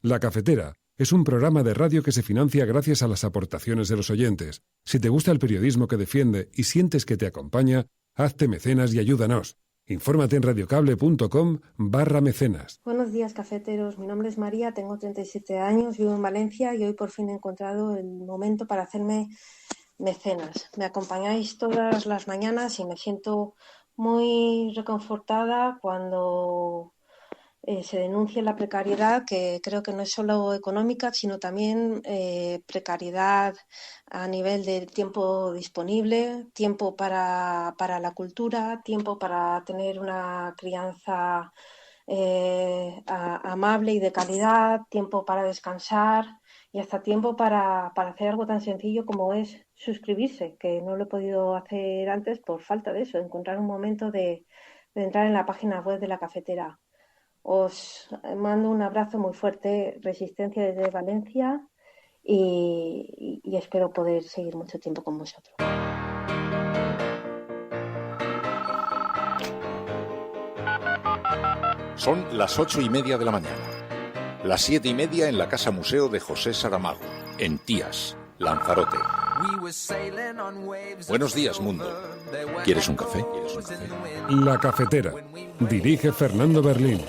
La Cafetera es un programa de radio que se financia gracias a las aportaciones de los oyentes. Si te gusta el periodismo que defiende y sientes que te acompaña, hazte mecenas y ayúdanos. Infórmate en radiocable.com/mecenas. Buenos días, cafeteros. Mi nombre es María, tengo 37 años, vivo en Valencia y hoy por fin he encontrado el momento para hacerme mecenas. Me acompañáis todas las mañanas y me siento muy reconfortada cuando se denuncia la precariedad, que creo que no es solo económica, sino también precariedad a nivel de tiempo disponible, tiempo para la cultura, tiempo para tener una crianza amable y de calidad, tiempo para descansar y hasta tiempo para hacer algo tan sencillo como es suscribirse, que no lo he podido hacer antes por falta de eso, encontrar un momento de entrar en la página web de la cafetera. Os mando un abrazo muy fuerte, Resistencia desde Valencia, y espero poder seguir mucho tiempo con vosotros. Son las 8:30 de la mañana. Las 7:30 en la Casa Museo de José Saramago, en Tías, Lanzarote. Buenos días, mundo. ¿Quieres un café? La Cafetera. Dirige Fernando Berlín.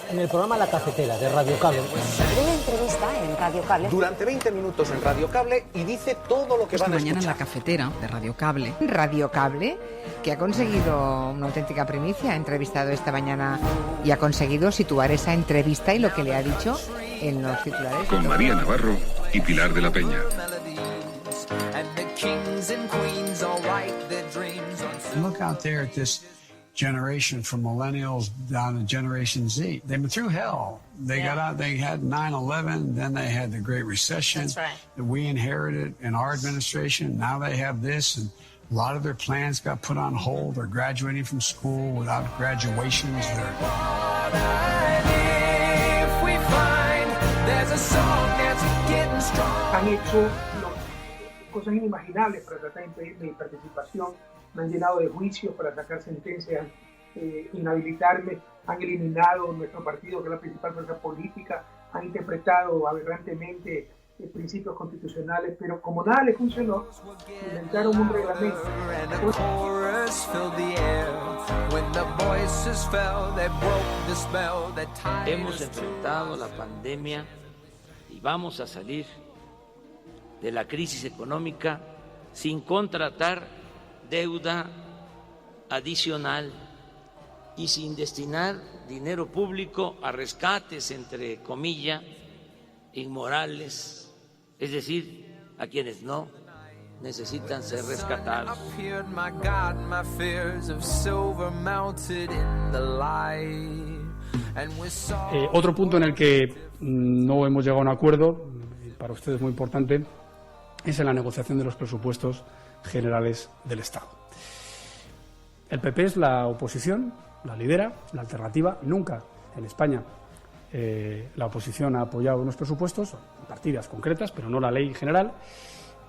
En el programa La Cafetera de Radio Cable. Una entrevista en Radio Cable. Durante 20 minutos en Radio Cable y dice todo lo que van a escuchar. Mañana en La Cafetera de Radio Cable. Radio Cable, que ha conseguido una auténtica primicia, ha entrevistado esta mañana y ha conseguido situar esa entrevista y lo que le ha dicho en los titulares. Con María Navarro y Pilar de la Peña. Look out there at this generation from millennials down to Generation Z. They've been through hell. They got out, they had 9/11, then they had the Great Recession that we inherited in our administration. Now they have this, and a lot of their plans got put on hold. They're graduating from school without graduations. Han hecho cosas inimaginables para tratar mi participación. Me han llenado de juicios para sacar sentencias, inhabilitarme, han eliminado nuestro partido, que es la principal fuerza política, han interpretado aberrantemente principios constitucionales, pero como nada les funcionó, inventaron un reglamento. Hemos enfrentado la pandemia y vamos a salir de la crisis económica sin contratar deuda adicional y sin destinar dinero público a rescates, entre comillas, inmorales, es decir, a quienes no necesitan ser rescatados. Otro punto en el que no hemos llegado a un acuerdo, y para ustedes muy importante, es en la negociación de los presupuestos generales del Estado. El PP es la oposición, la lidera, la alternativa. Nunca en España la oposición ha apoyado unos presupuestos, partidas concretas, pero no la ley general,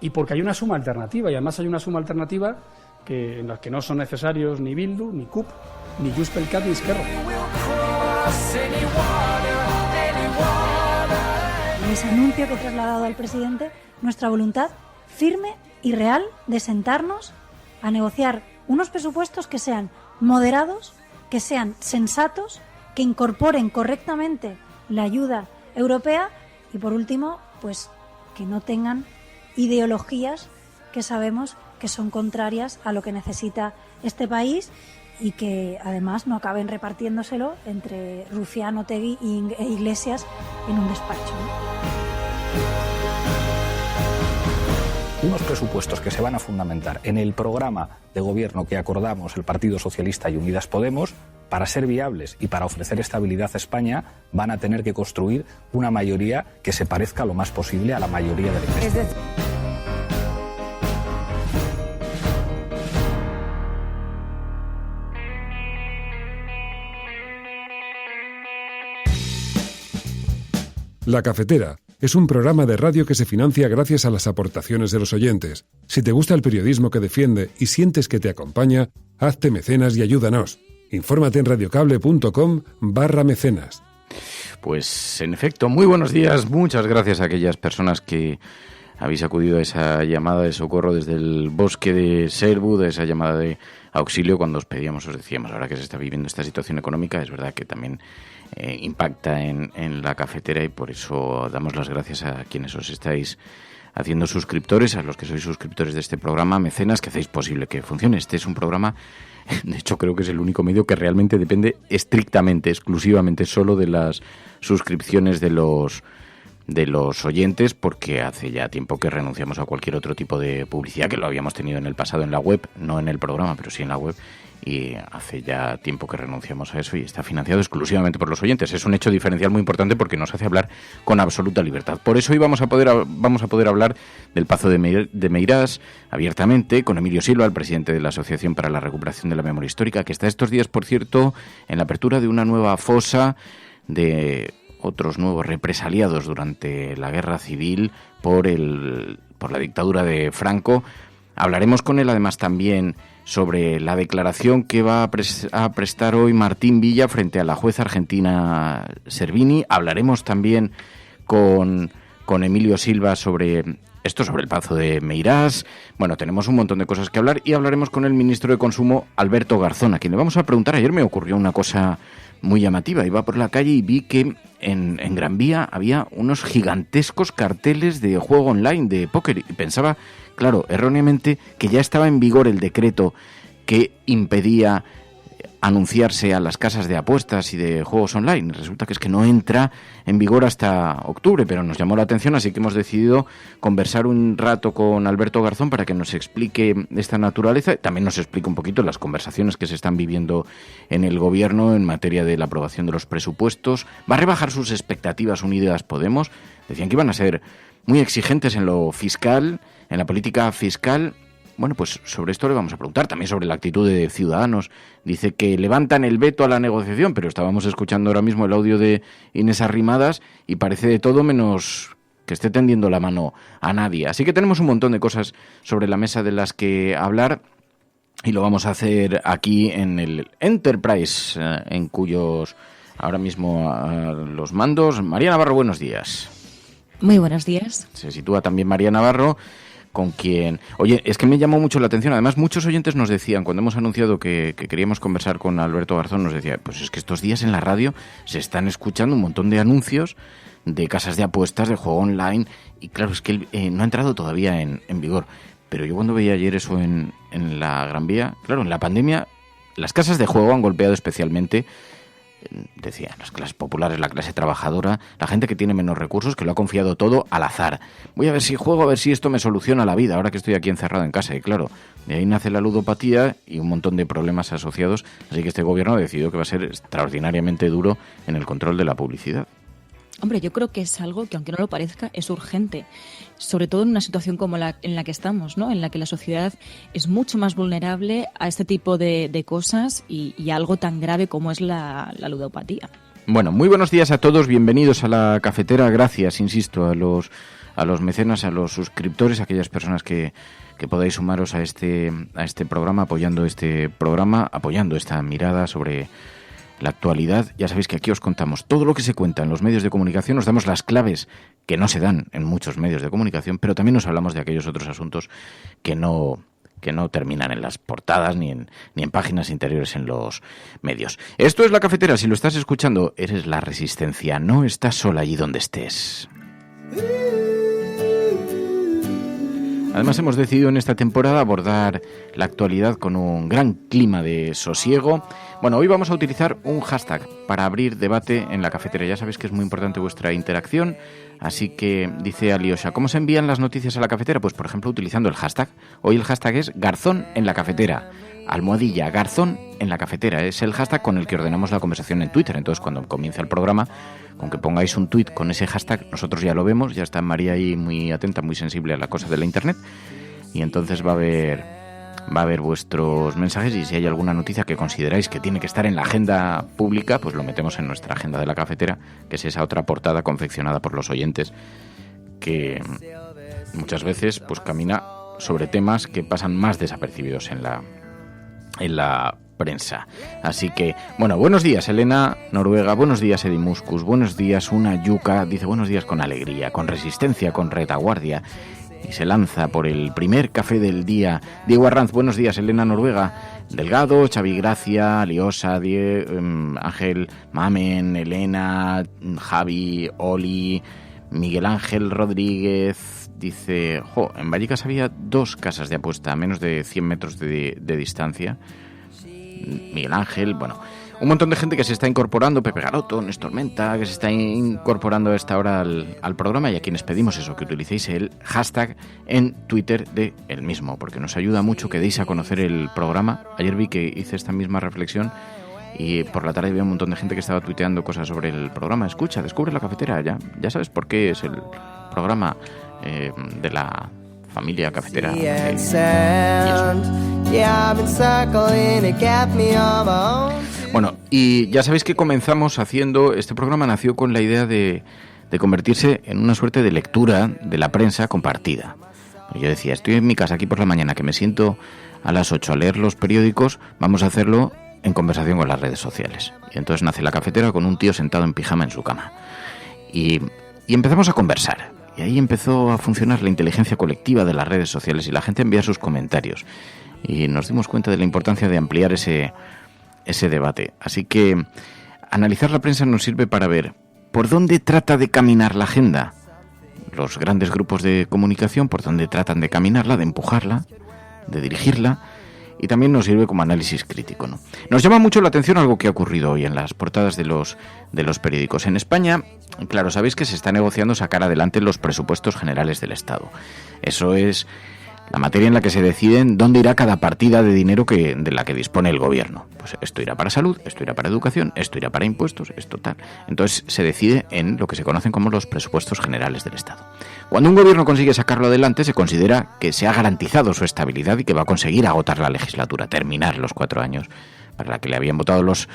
y porque hay una suma alternativa, y además hay una suma alternativa en la que no son necesarios ni Bildu, ni CUP, ni Junts pel Cat, ni Esquerra. Les anuncio que he trasladado al presidente nuestra voluntad firme y real de sentarnos a negociar unos presupuestos que sean moderados, que sean sensatos, que incorporen correctamente la ayuda europea y, por último, pues que no tengan ideologías que sabemos que son contrarias a lo que necesita este país y que además no acaben repartiéndoselo entre Rufián, Otegi e Iglesias en un despacho, ¿no? Unos presupuestos que se van a fundamentar en el programa de gobierno que acordamos el Partido Socialista y Unidas Podemos, para ser viables y para ofrecer estabilidad a España, van a tener que construir una mayoría que se parezca lo más posible a la mayoría del Estado. La Cafetera es un programa de radio que se financia gracias a las aportaciones de los oyentes. Si te gusta el periodismo que defiende y sientes que te acompaña, hazte mecenas y ayúdanos. Infórmate en radiocable.com/mecenas. Pues en efecto, muy buenos días. Muchas gracias a aquellas personas que habéis acudido a esa llamada de socorro desde el bosque de Sherwood, a esa llamada de auxilio cuando os pedíamos, os decíamos, ahora que se está viviendo esta situación económica, es verdad que también impacta en la cafetera, y por eso damos las gracias a quienes os estáis haciendo suscriptores, a los que sois suscriptores de este programa, mecenas, que hacéis posible que funcione. Este es un programa, de hecho creo que es el único medio que realmente depende estrictamente, exclusivamente solo de las suscripciones de los oyentes, porque hace ya tiempo que renunciamos a cualquier otro tipo de publicidad, que lo habíamos tenido en el pasado en la web, no en el programa, pero sí en la web, y hace ya tiempo que renunciamos a eso y está financiado exclusivamente por los oyentes. Es un hecho diferencial muy importante porque nos hace hablar con absoluta libertad. Por eso hoy vamos a poder hablar del Pazo de Meirás abiertamente con Emilio Silva, el presidente de la Asociación para la Recuperación de la Memoria Histórica, que está estos días, por cierto, en la apertura de una nueva fosa de otros nuevos represaliados durante la guerra civil por la dictadura de Franco. Hablaremos con él además también sobre la declaración que va a prestar hoy Martín Villa frente a la jueza argentina Servini. Hablaremos también con Emilio Silva sobre el Pazo de Meirás. Bueno, tenemos un montón de cosas que hablar, y hablaremos con el ministro de Consumo, Alberto Garzón, a quien le vamos a preguntar. Ayer me ocurrió una cosa muy llamativa. Iba por la calle y vi que en Gran Vía había unos gigantescos carteles de juego online, de póker, y pensaba, claro, erróneamente, que ya estaba en vigor el decreto que impedía anunciarse a las casas de apuestas y de juegos online. Resulta que es que no entra en vigor hasta octubre, pero nos llamó la atención, así que hemos decidido conversar un rato con Alberto Garzón para que nos explique esta naturaleza. También nos explique un poquito las conversaciones que se están viviendo en el gobierno en materia de la aprobación de los presupuestos. Va a rebajar sus expectativas Unidas Podemos. Decían que iban a ser muy exigentes en lo fiscal, en la política fiscal. Bueno, pues sobre esto le vamos a preguntar, también sobre la actitud de Ciudadanos. Dice que levantan el veto a la negociación, pero estábamos escuchando ahora mismo el audio de Inés Arrimadas y parece de todo menos que esté tendiendo la mano a nadie. Así que tenemos un montón de cosas sobre la mesa de las que hablar, y lo vamos a hacer aquí en el Enterprise, en cuyos ahora mismo los mandos. María Navarro, buenos días. Muy buenos días. Se sitúa también María Navarro, con quien... Oye, es que me llamó mucho la atención. Además, muchos oyentes nos decían, cuando hemos anunciado que queríamos conversar con Alberto Garzón, nos decía, pues es que estos días en la radio se están escuchando un montón de anuncios de casas de apuestas, de juego online, y claro, es que no ha entrado todavía en vigor. Pero yo cuando veía ayer eso en la Gran Vía, claro, en la pandemia, las casas de juego han golpeado especialmente, decían, las clases populares, la clase trabajadora, la gente que tiene menos recursos, que lo ha confiado todo al azar. Voy a ver si juego, a ver si esto me soluciona la vida, ahora que estoy aquí encerrado en casa. Y claro, de ahí nace la ludopatía y un montón de problemas asociados. Así que este gobierno ha decidido que va a ser extraordinariamente duro en el control de la publicidad. Hombre, yo creo que es algo que, aunque no lo parezca, es urgente, sobre todo en una situación como en la que estamos, ¿no? En la que la sociedad es mucho más vulnerable a este tipo de cosas y a algo tan grave como es la ludopatía. Bueno, muy buenos días a todos, bienvenidos a la cafetera. Gracias, insisto, a los mecenas, a los suscriptores, a aquellas personas que podáis sumaros a este programa, apoyando este programa, apoyando esta mirada sobre la actualidad. Ya sabéis que aquí os contamos todo lo que se cuenta en los medios de comunicación, os damos las claves que no se dan en muchos medios de comunicación, pero también nos hablamos de aquellos otros asuntos que no terminan en las portadas ni en páginas interiores en los medios. Esto es La Cafetera, si lo estás escuchando, eres la resistencia, no estás sola allí donde estés. Además, hemos decidido en esta temporada abordar la actualidad con un gran clima de sosiego. Bueno, hoy vamos a utilizar un hashtag para abrir debate en la cafetera. Ya sabéis que es muy importante vuestra interacción, así que dice Aliosha, ¿cómo se envían las noticias a la cafetera? Pues, por ejemplo, utilizando el hashtag. Hoy el hashtag es Garzón en la cafetera. Almohadilla, Garzón en la cafetera. Es el hashtag con el que ordenamos la conversación en Twitter. Entonces, cuando comienza el programa, con que pongáis un tuit con ese hashtag, nosotros ya lo vemos, ya está María ahí muy atenta, muy sensible a la cosa de la internet, y entonces va a haber vuestros mensajes, y si hay alguna noticia que consideráis que tiene que estar en la agenda pública, pues lo metemos en nuestra agenda de la cafetera, que es esa otra portada confeccionada por los oyentes, que muchas veces pues camina sobre temas que pasan más desapercibidos en la prensa. Así que, bueno, buenos días Elena Noruega, buenos días Edimuscus, buenos días Una Yuca, dice buenos días con alegría, con resistencia, con retaguardia, y se lanza por el primer café del día. Diego Arranz, buenos días Elena Noruega, Delgado, Xavi Gracia, Liosa, Ángel, Mamen, Elena, Javi, Oli, Miguel Ángel Rodríguez, dice, en Vallecas había 2 casas de apuesta a menos de 100 metros de distancia. Miguel Ángel, bueno, un montón de gente que se está incorporando, Pepe Garoto, Néstor Menta, que se está incorporando a esta hora al programa, y a quienes pedimos eso, que utilicéis el hashtag en Twitter de el mismo, porque nos ayuda mucho que deis a conocer el programa. Ayer vi que hice esta misma reflexión y por la tarde había un montón de gente que estaba tuiteando cosas sobre el programa. Escucha, descubre la cafetera, ya sabes por qué es el programa de la familia cafetera. Bueno, y ya sabéis que comenzamos haciendo, este programa nació con la idea de convertirse en una suerte de lectura de la prensa compartida. Yo decía, estoy en mi casa aquí por la mañana, que me siento a las 8 a leer los periódicos, vamos a hacerlo en conversación con las redes sociales. Y entonces nace la cafetera con un tío sentado en pijama en su cama. Y empezamos a conversar. Y ahí empezó a funcionar la inteligencia colectiva de las redes sociales y la gente envía sus comentarios. Y nos dimos cuenta de la importancia de ampliar ese debate. Así que analizar la prensa nos sirve para ver por dónde trata de caminar la agenda. Los grandes grupos de comunicación, por dónde tratan de caminarla, de empujarla, de dirigirla. Y también nos sirve como análisis crítico, ¿no? Nos llama mucho la atención algo que ha ocurrido hoy en las portadas de los periódicos. En España, claro, sabéis que se está negociando sacar adelante los presupuestos generales del Estado. Eso es la materia en la que se deciden dónde irá cada partida de dinero de la que dispone el gobierno. Pues esto irá para salud, esto irá para educación, esto irá para impuestos, esto tal. Entonces se decide en lo que se conocen como los presupuestos generales del Estado. Cuando un gobierno consigue sacarlo adelante, se considera que se ha garantizado su estabilidad y que va a conseguir agotar la legislatura, terminar los 4 años para la que le habían votado los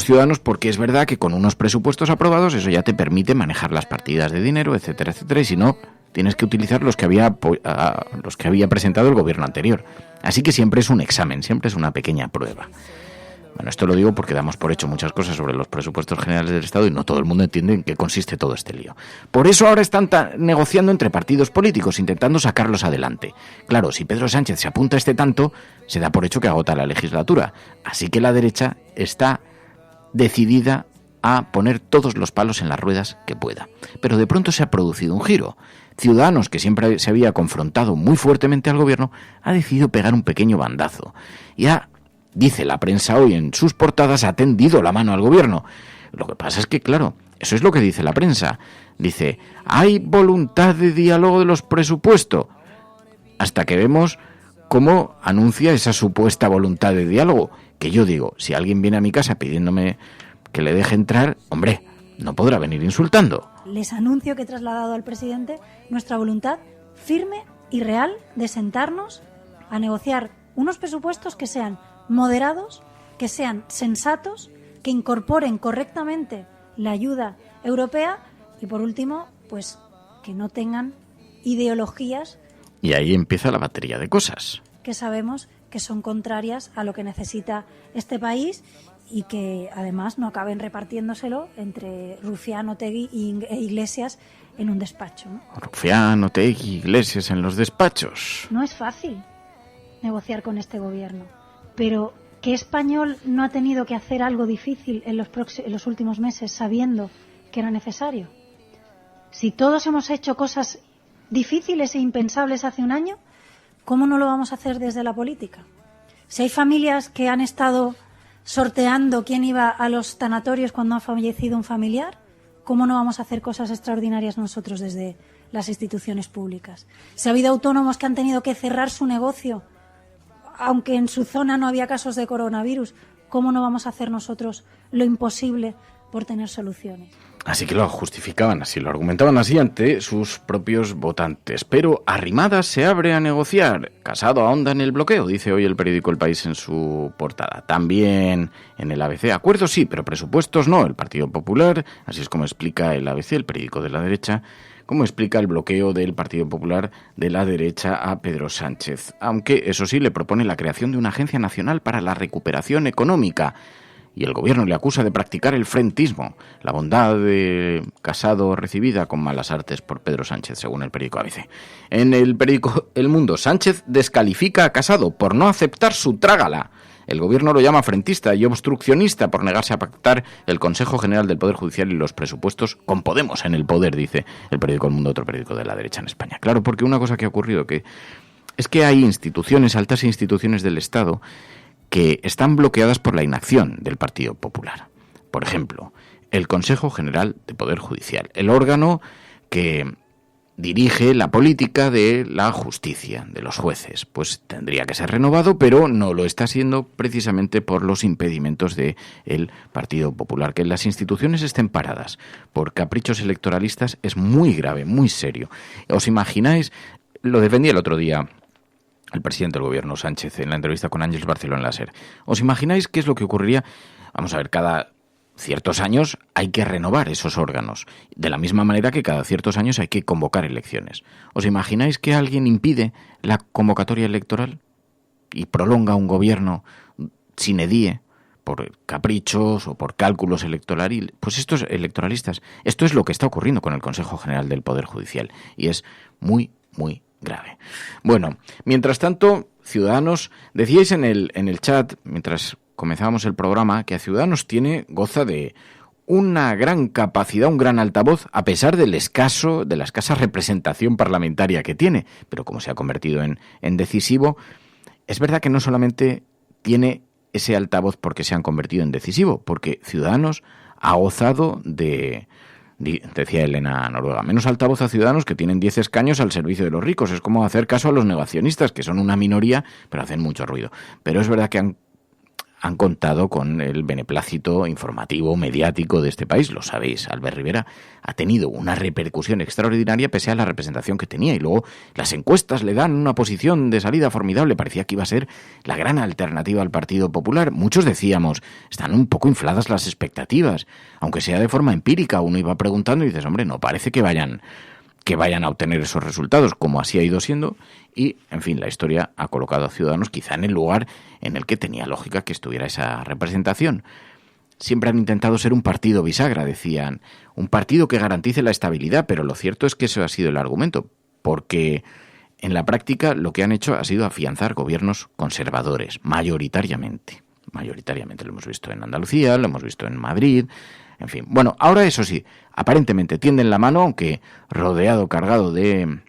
ciudadanos, porque es verdad que con unos presupuestos aprobados eso ya te permite manejar las partidas de dinero, etcétera, etcétera, y si no, tienes que utilizar los que había presentado el gobierno anterior. Así que siempre es un examen, siempre es una pequeña prueba. Bueno, esto lo digo porque damos por hecho muchas cosas sobre los presupuestos generales del Estado y no todo el mundo entiende en qué consiste todo este lío. Por eso ahora están negociando entre partidos políticos, intentando sacarlos adelante. Claro, si Pedro Sánchez se apunta a este tanto, se da por hecho que agota la legislatura. Así que la derecha está decidida a poner todos los palos en las ruedas que pueda. Pero de pronto se ha producido un giro. Ciudadanos, que siempre se había confrontado muy fuertemente al gobierno, ha decidido pegar un pequeño bandazo. Dice la prensa hoy en sus portadas, ha tendido la mano al gobierno. Lo que pasa es que, claro, eso es lo que dice la prensa. Dice, hay voluntad de diálogo de los presupuestos. Hasta que vemos cómo anuncia esa supuesta voluntad de diálogo. Que yo digo, si alguien viene a mi casa pidiéndome que le deje entrar, hombre, no podrá venir insultando. Les anuncio que he trasladado al presidente nuestra voluntad firme y real de sentarnos a negociar unos presupuestos que sean moderados, que sean sensatos, que incorporen correctamente la ayuda europea y, por último, pues que no tengan ideologías. Y ahí empieza la batería de cosas Que sabemos que son contrarias a lo que necesita este país y que además no acaben repartiéndoselo entre Rufián, Otegi e Iglesias en un despacho, ¿no? Rufián, Otegi, Iglesias en los despachos. No es fácil negociar con este gobierno, pero ¿qué español no ha tenido que hacer algo difícil en los últimos meses sabiendo que era necesario? Si todos hemos hecho cosas difíciles e impensables hace un año, ¿cómo no lo vamos a hacer desde la política? Si hay familias que han estado sorteando quién iba a los tanatorios cuando ha fallecido un familiar, ¿cómo no vamos a hacer cosas extraordinarias nosotros desde las instituciones públicas? Si ha habido autónomos que han tenido que cerrar su negocio, aunque en su zona no había casos de coronavirus, ¿cómo no vamos a hacer nosotros lo imposible por tener soluciones? Así que lo justificaban así, lo argumentaban así ante sus propios votantes. Pero Arrimadas se abre a negociar. Casado ahonda en el bloqueo, dice hoy el periódico El País en su portada. También en el ABC, acuerdos sí, pero presupuestos no. El Partido Popular, así es como explica el ABC, el periódico de la derecha, como explica el bloqueo del Partido Popular de la derecha a Pedro Sánchez. Aunque, eso sí, le propone la creación de una agencia nacional para la recuperación económica. Y el gobierno le acusa de practicar el frentismo, la bondad de Casado recibida con malas artes por Pedro Sánchez, según el periódico ABC. En el periódico El Mundo, Sánchez descalifica a Casado por no aceptar su trágala. El gobierno lo llama frentista y obstruccionista por negarse a pactar el Consejo General del Poder Judicial y los presupuestos con Podemos en el poder, dice el periódico El Mundo, otro periódico de la derecha en España. Claro, porque una cosa que ha ocurrido es que hay instituciones, altas instituciones del Estado, que están bloqueadas por la inacción del Partido Popular. Por ejemplo, el Consejo General de Poder Judicial, el órgano que dirige la política de la justicia, de los jueces. Pues tendría que ser renovado, pero no lo está siendo precisamente por los impedimentos del Partido Popular. Que las instituciones estén paradas por caprichos electoralistas es muy grave, muy serio. ¿Os imagináis? Lo defendía el otro día el presidente del gobierno, Sánchez, en la entrevista con Ángeles Barceló en la SER. ¿Os imagináis qué es lo que ocurriría? Vamos a ver, cada ciertos años hay que renovar esos órganos, de la misma manera que cada ciertos años hay que convocar elecciones. ¿Os imagináis que alguien impide la convocatoria electoral y prolonga un gobierno sine die por caprichos o por cálculos electorales? Pues estos electoralistas, esto es lo que está ocurriendo con el Consejo General del Poder Judicial y es muy, muy grave. Bueno, mientras tanto, Ciudadanos, decíais en el chat, mientras comenzábamos el programa, que a Ciudadanos goza de una gran capacidad, un gran altavoz, a pesar de la escasa representación parlamentaria que tiene. Pero como se ha convertido en decisivo, es verdad que no solamente tiene ese altavoz porque se han convertido en decisivo, porque Ciudadanos ha gozado de, decía Elena Noruega, menos altavoz a Ciudadanos que tienen 10 escaños al servicio de los ricos. Es como hacer caso a los negacionistas, que son una minoría, pero hacen mucho ruido. Pero es verdad que han contado con el beneplácito informativo, mediático de este país. Lo sabéis, Albert Rivera ha tenido una repercusión extraordinaria pese a la representación que tenía. Y luego las encuestas le dan una posición de salida formidable. Parecía que iba a ser la gran alternativa al Partido Popular. Muchos decíamos, están un poco infladas las expectativas. Aunque sea de forma empírica, uno iba preguntando y dices, hombre, no parece que vayan a obtener esos resultados, como así ha ido siendo, y, en fin, la historia ha colocado a Ciudadanos quizá en el lugar en el que tenía lógica que estuviera esa representación. Siempre han intentado ser un partido bisagra, decían, un partido que garantice la estabilidad, pero lo cierto es que eso ha sido el argumento, porque en la práctica lo que han hecho ha sido afianzar gobiernos conservadores, mayoritariamente. Lo hemos visto en Andalucía, lo hemos visto en Madrid. En fin, bueno, ahora eso sí, aparentemente tienden la mano, aunque cargado de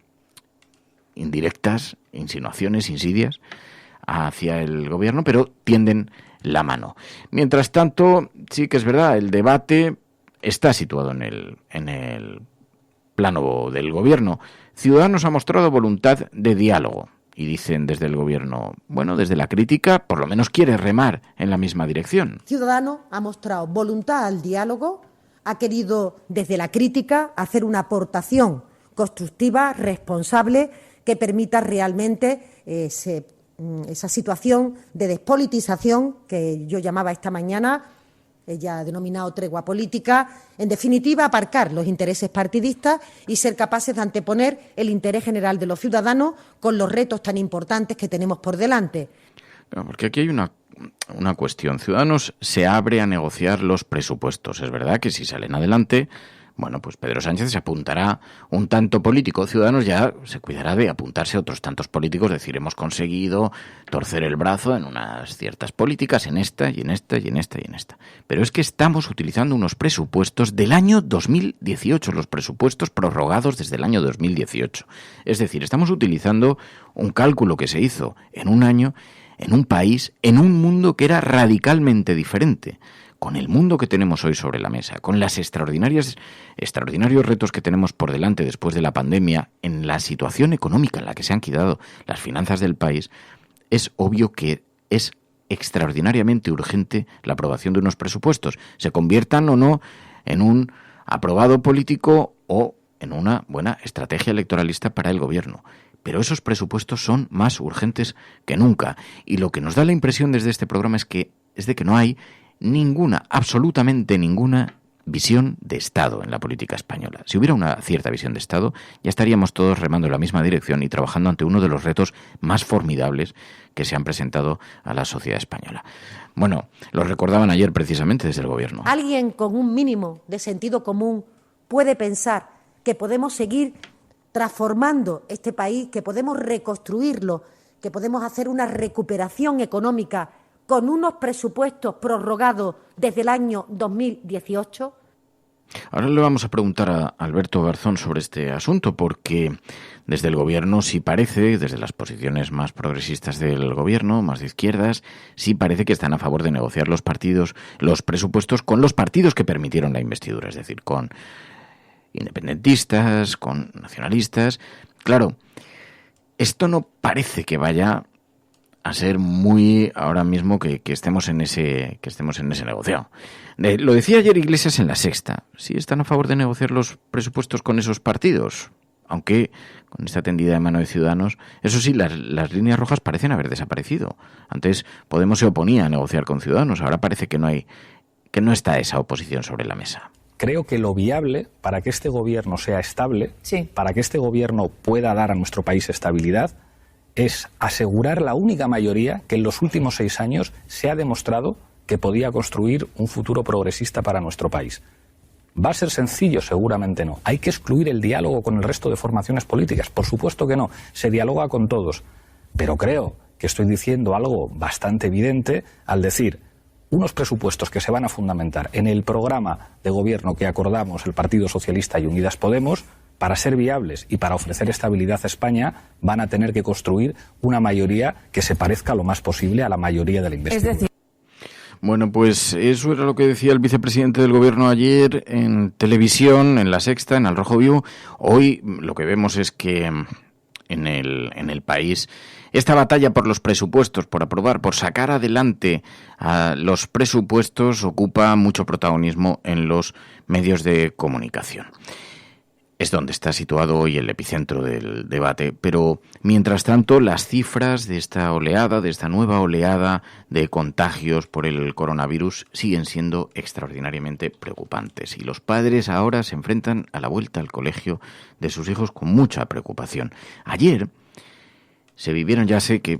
indirectas, insinuaciones, insidias hacia el gobierno, pero tienden la mano. Mientras tanto, sí que es verdad, el debate está situado en el plano del gobierno. Ciudadanos ha mostrado voluntad de diálogo. Y dicen desde el gobierno, bueno, desde la crítica, por lo menos quiere remar en la misma dirección. Ciudadanos ha mostrado voluntad al diálogo, ha querido desde la crítica hacer una aportación constructiva, responsable, que permita realmente esa situación de despolitización que yo llamaba esta mañana, ella ha denominado tregua política, en definitiva, aparcar los intereses partidistas y ser capaces de anteponer el interés general de los ciudadanos con los retos tan importantes que tenemos por delante. Porque aquí hay una cuestión. Ciudadanos se abre a negociar los presupuestos. Es verdad que si salen adelante, bueno, pues Pedro Sánchez se apuntará un tanto político. Ciudadanos ya se cuidará de apuntarse a otros tantos políticos, es decir, hemos conseguido torcer el brazo en unas ciertas políticas, en esta y en esta y en esta y en esta. Pero es que estamos utilizando unos presupuestos del año 2018, los presupuestos prorrogados desde el año 2018. Es decir, estamos utilizando un cálculo que se hizo en un año, en un país, en un mundo que era radicalmente diferente. Con el mundo que tenemos hoy sobre la mesa, con las extraordinarios retos que tenemos por delante después de la pandemia, en la situación económica en la que se han quedado las finanzas del país, es obvio que es extraordinariamente urgente la aprobación de unos presupuestos, se conviertan o no en un aprobado político o en una buena estrategia electoralista para el gobierno. Pero esos presupuestos son más urgentes que nunca. Y lo que nos da la impresión desde este programa es de que no hay ninguna, absolutamente ninguna visión de Estado en la política española. Si hubiera una cierta visión de Estado, ya estaríamos todos remando en la misma dirección y trabajando ante uno de los retos más formidables que se han presentado a la sociedad española. Bueno, lo recordaban ayer precisamente desde el Gobierno. Alguien con un mínimo de sentido común puede pensar que podemos seguir transformando este país, que podemos reconstruirlo, que podemos hacer una recuperación económica con unos presupuestos prorrogados desde el año 2018? Ahora le vamos a preguntar a Alberto Garzón sobre este asunto, porque desde el Gobierno sí parece, desde las posiciones más progresistas del Gobierno, más de izquierdas, sí parece que están a favor de negociar los presupuestos con los partidos que permitieron la investidura, es decir, con independentistas, con nacionalistas. Claro, esto no parece que vaya a ser muy ahora mismo que estemos en ese negociado. Lo decía ayer Iglesias en La Sexta. Sí están a favor de negociar los presupuestos con esos partidos, aunque con esta tendida de mano de Ciudadanos, eso sí, las líneas rojas parecen haber desaparecido. Antes Podemos se oponía a negociar con Ciudadanos, ahora parece que no está esa oposición sobre la mesa. Creo que lo viable para que este gobierno sea estable, para que este gobierno pueda dar a nuestro país estabilidad, es asegurar la única mayoría que en los últimos 6 años se ha demostrado que podía construir un futuro progresista para nuestro país. ¿Va a ser sencillo? Seguramente no. ¿Hay que excluir el diálogo con el resto de formaciones políticas? Por supuesto que no. Se dialoga con todos. Pero creo que estoy diciendo algo bastante evidente al decir unos presupuestos que se van a fundamentar en el programa de gobierno que acordamos el Partido Socialista y Unidas Podemos. Para ser viables y para ofrecer estabilidad a España, van a tener que construir una mayoría que se parezca lo más posible a la mayoría de la investidura. Es decir, bueno, pues eso era lo que decía el vicepresidente del Gobierno ayer en televisión, en La Sexta, en Al Rojo Vivo. Hoy lo que vemos es que en el país esta batalla por los presupuestos, por aprobar, por sacar adelante los presupuestos, ocupa mucho protagonismo en los medios de comunicación. Es donde está situado hoy el epicentro del debate, pero mientras tanto las cifras de esta nueva oleada de contagios por el coronavirus siguen siendo extraordinariamente preocupantes y los padres ahora se enfrentan a la vuelta al colegio de sus hijos con mucha preocupación. Ayer se vivieron, ya sé que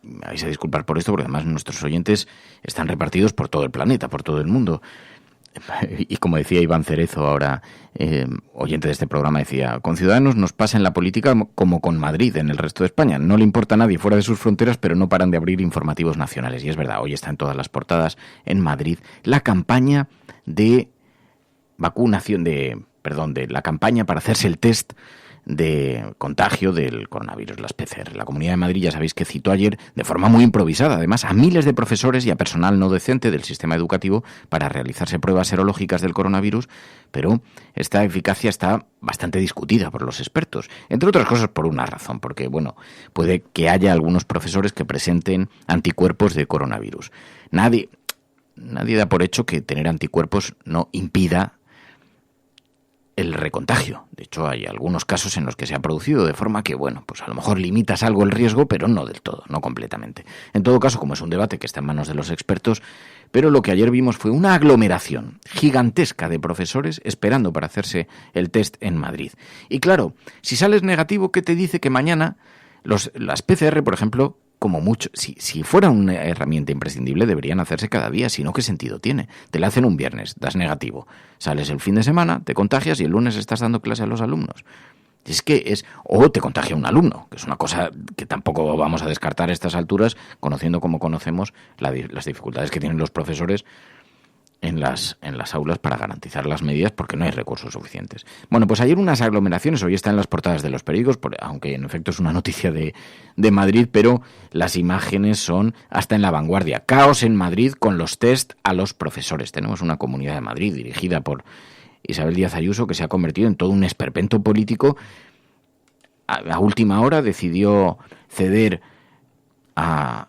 me vais a disculpar por esto porque además nuestros oyentes están repartidos por todo el planeta, por todo el mundo. Y como decía Iván Cerezo ahora, oyente de este programa, decía, con Ciudadanos nos pasa en la política como con Madrid en el resto de España. No le importa a nadie fuera de sus fronteras, pero no paran de abrir informativos nacionales. Y es verdad, hoy está en todas las portadas en Madrid la campaña de vacunación, de la campaña para hacerse el test de contagio del coronavirus, las PCR. La Comunidad de Madrid, ya sabéis que citó ayer de forma muy improvisada, además, a miles de profesores y a personal no docente del sistema educativo para realizarse pruebas serológicas del coronavirus, pero esta eficacia está bastante discutida por los expertos, entre otras cosas por una razón, porque, bueno, puede que haya algunos profesores que presenten anticuerpos de coronavirus. Nadie da por hecho que tener anticuerpos no impida el recontagio. De hecho, hay algunos casos en los que se ha producido de forma que, bueno, pues a lo mejor limitas algo el riesgo, pero no del todo, no completamente. En todo caso, como es un debate que está en manos de los expertos, pero lo que ayer vimos fue una aglomeración gigantesca de profesores esperando para hacerse el test en Madrid. Y claro, si sales negativo, ¿qué te dice que mañana las PCR, por ejemplo, como mucho, si fuera una herramienta imprescindible, deberían hacerse cada día, si no, ¿qué sentido tiene? Te la hacen un viernes, das negativo, sales el fin de semana, te contagias y el lunes estás dando clase a los alumnos. O te contagia un alumno, que es una cosa que tampoco vamos a descartar a estas alturas, conociendo como conocemos las dificultades que tienen los profesores en las aulas para garantizar las medidas porque no hay recursos suficientes. Bueno, pues ayer unas aglomeraciones, hoy está en las portadas de los periódicos, aunque en efecto es una noticia de Madrid, pero las imágenes son hasta en La Vanguardia. Caos en Madrid con los test a los profesores. Tenemos una Comunidad de Madrid dirigida por Isabel Díaz Ayuso que se ha convertido en todo un esperpento político. A última hora decidió ceder a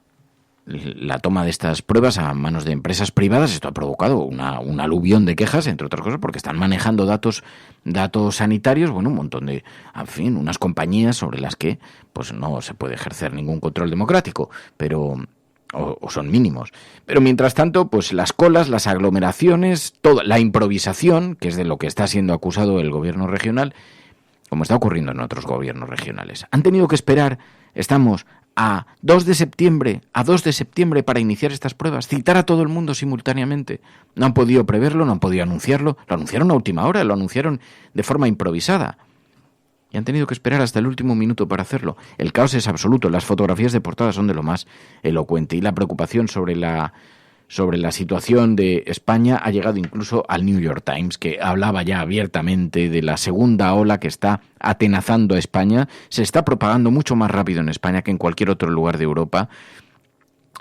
la toma de estas pruebas a manos de empresas privadas. Esto ha provocado un aluvión de quejas, entre otras cosas, porque están manejando datos sanitarios, bueno, un montón de, en fin, unas compañías sobre las que pues no se puede ejercer ningún control democrático, pero o son mínimos. Pero mientras tanto, pues las colas, las aglomeraciones, toda la improvisación, que es de lo que está siendo acusado el gobierno regional, como está ocurriendo en otros gobiernos regionales. Han tenido que esperar, estamos a 2 de septiembre para iniciar estas pruebas, citar a todo el mundo simultáneamente. No han podido preverlo, no han podido anunciarlo, lo anunciaron a última hora, lo anunciaron de forma improvisada. Y han tenido que esperar hasta el último minuto para hacerlo. El caos es absoluto, las fotografías de portada son de lo más elocuente y la preocupación sobre la situación de España ha llegado incluso al New York Times, que hablaba ya abiertamente de la segunda ola que está atenazando a España. Se está propagando mucho más rápido en España que en cualquier otro lugar de Europa.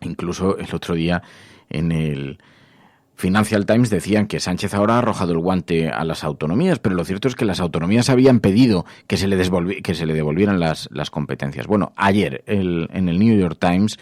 Incluso el otro día en el Financial Times decían que Sánchez ahora ha arrojado el guante a las autonomías, pero lo cierto es que las autonomías habían pedido que se le devolvieran las competencias. Bueno, ayer en el New York Times,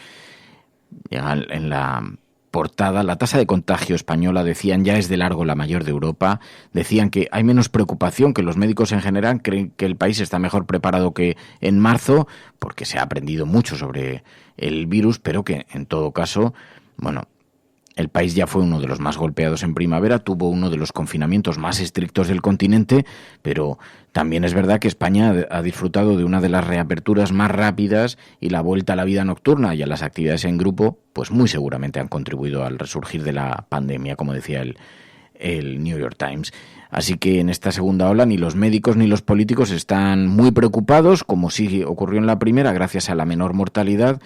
en la portada, la tasa de contagio española, decían, ya es de largo la mayor de Europa. Decían que hay menos preocupación, que los médicos en general creen que el país está mejor preparado que en marzo, porque se ha aprendido mucho sobre el virus, pero que en todo caso, bueno, el país ya fue uno de los más golpeados en primavera, tuvo uno de los confinamientos más estrictos del continente, pero también es verdad que España ha disfrutado de una de las reaperturas más rápidas y la vuelta a la vida nocturna y a las actividades en grupo, pues muy seguramente han contribuido al resurgir de la pandemia, como decía el New York Times. Así que en esta segunda ola ni los médicos ni los políticos están muy preocupados, como sí ocurrió en la primera, gracias a la menor mortalidad,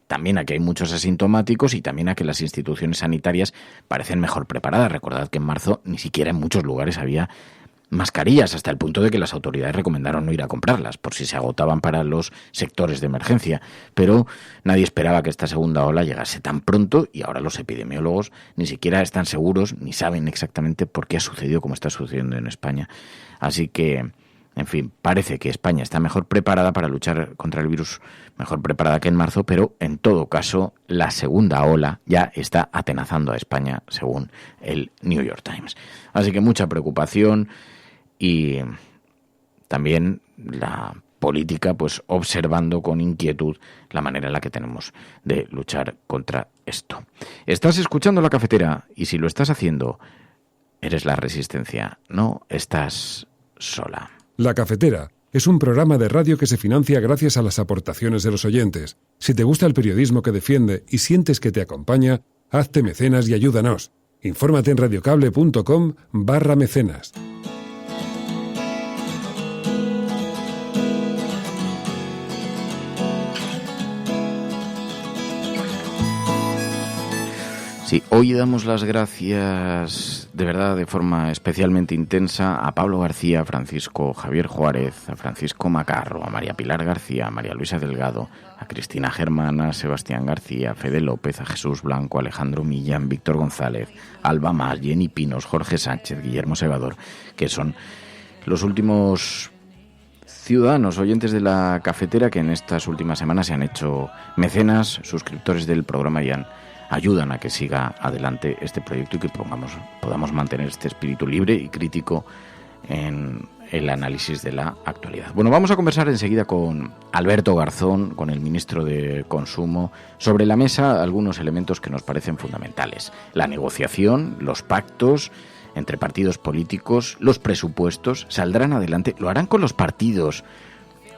también a que hay muchos asintomáticos y también a que las instituciones sanitarias parecen mejor preparadas. Recordad que en marzo ni siquiera en muchos lugares había mascarillas, hasta el punto de que las autoridades recomendaron no ir a comprarlas por si se agotaban para los sectores de emergencia. Pero nadie esperaba que esta segunda ola llegase tan pronto y ahora los epidemiólogos ni siquiera están seguros ni saben exactamente por qué ha sucedido como está sucediendo en España. Así que, en fin, parece que España está mejor preparada para luchar contra el virus, mejor preparada que en marzo, pero en todo caso la segunda ola ya está atenazando a España, según el New York Times. Así que mucha preocupación y también la política, pues observando con inquietud la manera en la que tenemos de luchar contra esto. Estás escuchando La Cafetera y si lo estás haciendo, eres la Resistencia, no estás sola. La Cafetera es un programa de radio que se financia gracias a las aportaciones de los oyentes. Si te gusta el periodismo que defiende y sientes que te acompaña, hazte mecenas y ayúdanos. Infórmate en radiocable.com/mecenas. Sí, hoy damos las gracias de verdad de forma especialmente intensa a Pablo García, a Francisco Javier Juárez, a Francisco Macarro, a María Pilar García, a María Luisa Delgado, a Cristina Germán, a Sebastián García, a Fede López, a Jesús Blanco, a Alejandro Millán, Víctor González, Alba Más, Jenny Pinos, Jorge Sánchez, Guillermo Segador, que son los últimos ciudadanos, oyentes de La Cafetera que en estas últimas semanas se han hecho mecenas, suscriptores del programa y ayudan a que siga adelante este proyecto y que podamos mantener este espíritu libre y crítico en el análisis de la actualidad. Bueno, vamos a conversar enseguida con Alberto Garzón, con el ministro de Consumo, sobre la mesa algunos elementos que nos parecen fundamentales. La negociación, los pactos entre partidos políticos, los presupuestos, ¿saldrán adelante? ¿Lo harán con los partidos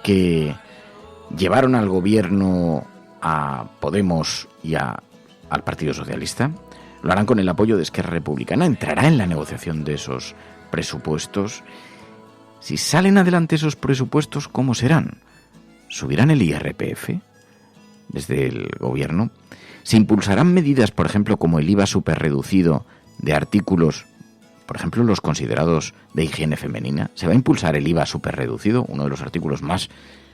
que llevaron al gobierno a Podemos y al Partido Socialista? ¿Lo harán con el apoyo de Esquerra Republicana? ¿Entrará en la negociación de esos presupuestos? Si salen adelante esos presupuestos, ¿cómo serán? ¿Subirán el IRPF desde el gobierno? ¿Se impulsarán medidas, por ejemplo, como el IVA superreducido de artículos, por ejemplo, los considerados de higiene femenina? ¿Se va a impulsar el IVA superreducido, uno de los artículos más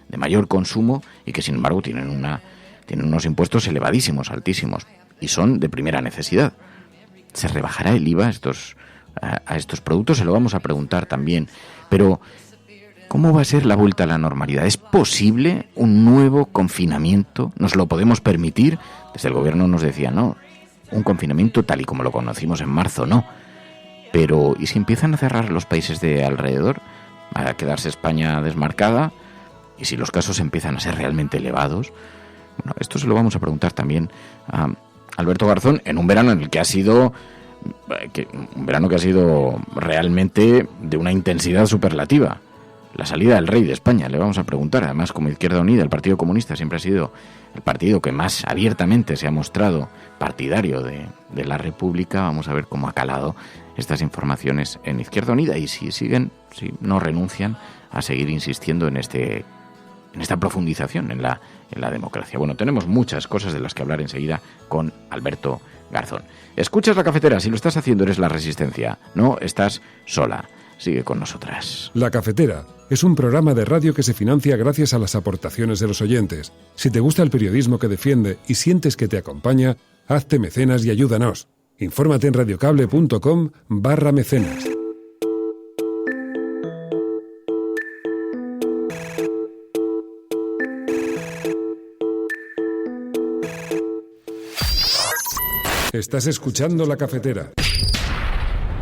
de mayor consumo y que, sin embargo, tienen unos impuestos elevadísimos, altísimos, y son de primera necesidad? ¿Se rebajará el IVA a estos productos? Se lo vamos a preguntar también. Pero, ¿cómo va a ser la vuelta a la normalidad? ¿Es posible un nuevo confinamiento? ¿Nos lo podemos permitir? Desde el gobierno nos decía, no, un confinamiento tal y como lo conocimos en marzo, no. Pero, ¿y si empiezan a cerrar los países de alrededor? ¿Va a quedarse España desmarcada? ¿Y si los casos empiezan a ser realmente elevados? Bueno, esto se lo vamos a preguntar también a Alberto Garzón en un verano en el que ha sido realmente de una intensidad superlativa. La salida del rey de España, le vamos a preguntar. Además, como Izquierda Unida, el Partido Comunista siempre ha sido el partido que más abiertamente se ha mostrado partidario de la República. Vamos a ver cómo ha calado estas informaciones en Izquierda Unida y si no renuncian a seguir insistiendo en esta profundización en la democracia. Bueno, tenemos muchas cosas de las que hablar enseguida con Alberto Garzón. Escuchas La Cafetera, si lo estás haciendo eres La Resistencia, no estás sola. Sigue con nosotras. La Cafetera es un programa de radio que se financia gracias a las aportaciones de los oyentes. Si te gusta el periodismo que defiende y sientes que te acompaña, hazte mecenas y ayúdanos. Infórmate en radiocable.com/mecenas. Estás escuchando La Cafetera.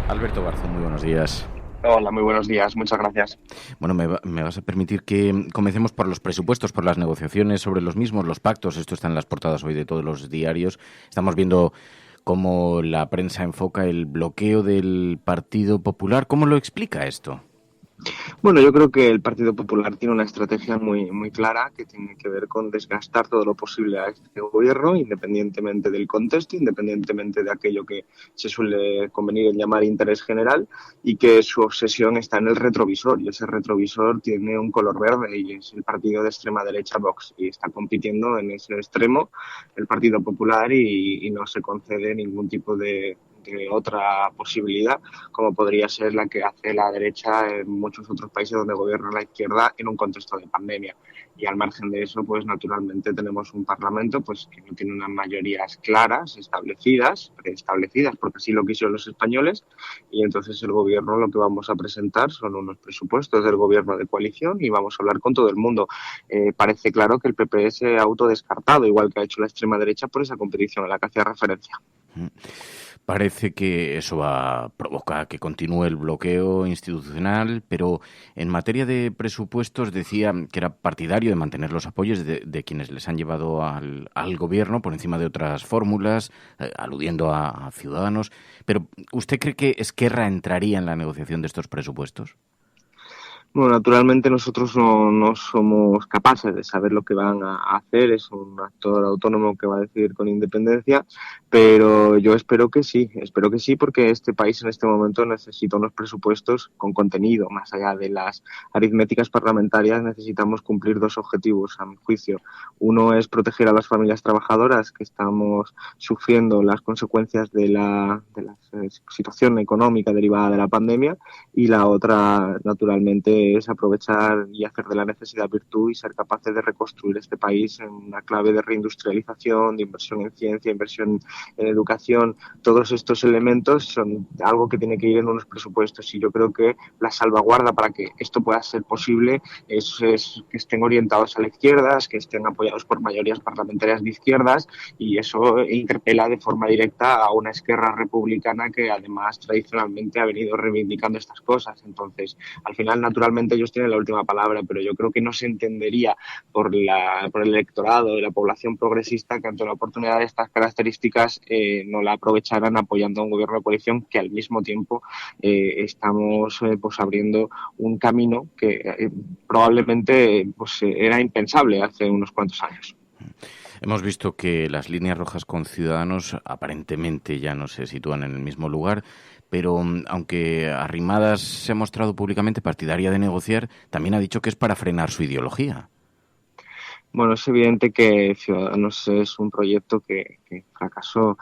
Alberto Garzón, muy buenos días. Hola, muy buenos días. Muchas gracias. Bueno, me vas a permitir que comencemos por los presupuestos, por las negociaciones sobre los mismos, los pactos. Esto está en las portadas hoy de todos los diarios. Estamos viendo cómo la prensa enfoca el bloqueo del Partido Popular. ¿Cómo lo explica esto? Bueno, yo creo que el Partido Popular tiene una estrategia muy clara que tiene que ver con desgastar todo lo posible a este gobierno, independientemente del contexto, independientemente de aquello que se suele convenir en llamar interés general, y que su obsesión está en el retrovisor, y ese retrovisor tiene un color verde y es el partido de extrema derecha Vox, y está compitiendo en ese extremo el Partido Popular y no se concede ningún tipo de otra posibilidad, como podría ser la que hace la derecha en muchos otros países donde gobierna la izquierda en un contexto de pandemia. Y al margen de eso, pues naturalmente tenemos un Parlamento pues que no tiene unas mayorías claras, preestablecidas, porque así lo quisieron los españoles, y entonces el gobierno lo que vamos a presentar son unos presupuestos del gobierno de coalición y vamos a hablar con todo el mundo. Parece claro que el PP se ha autodescartado, igual que ha hecho la extrema derecha, por esa competición a la que hacía referencia. Parece que eso provoca que continúe el bloqueo institucional, pero en materia de presupuestos decía que era partidario de mantener los apoyos de quienes les han llevado al gobierno por encima de otras fórmulas, aludiendo a Ciudadanos. Pero ¿usted cree que Esquerra entraría en la negociación de estos presupuestos? Bueno, naturalmente nosotros no somos capaces de saber lo que van a hacer, es un actor autónomo que va a decidir con independencia, pero yo espero que sí, porque este país en este momento necesita unos presupuestos con contenido. Más allá de las aritméticas parlamentarias, necesitamos cumplir dos objetivos, a mi juicio. Uno es proteger a las familias trabajadoras que estamos sufriendo las consecuencias de la situación económica derivada de la pandemia, y la otra, naturalmente, es aprovechar y hacer de la necesidad virtud y ser capaces de reconstruir este país en una clave de reindustrialización, de inversión en ciencia, inversión en educación. Todos estos elementos son algo que tiene que ir en unos presupuestos, y yo creo que la salvaguarda para que esto pueda ser posible es que estén orientados a la izquierda, que estén apoyados por mayorías parlamentarias de izquierdas, y eso interpela de forma directa a una Esquerra republicana que además tradicionalmente ha venido reivindicando estas cosas. Entonces, al final, naturalmente, ellos tienen la última palabra, pero yo creo que no se entendería por el electorado de la población progresista que ante una oportunidad de estas características no la aprovecharan apoyando a un gobierno de coalición que al mismo tiempo estamos abriendo un camino que probablemente era impensable hace unos cuantos años. Hemos visto que las líneas rojas con Ciudadanos aparentemente ya no se sitúan en el mismo lugar, pero aunque Arrimadas se ha mostrado públicamente partidaria de negociar, también ha dicho que es para frenar su ideología. Bueno, es evidente que Ciudadanos es un proyecto que fracasó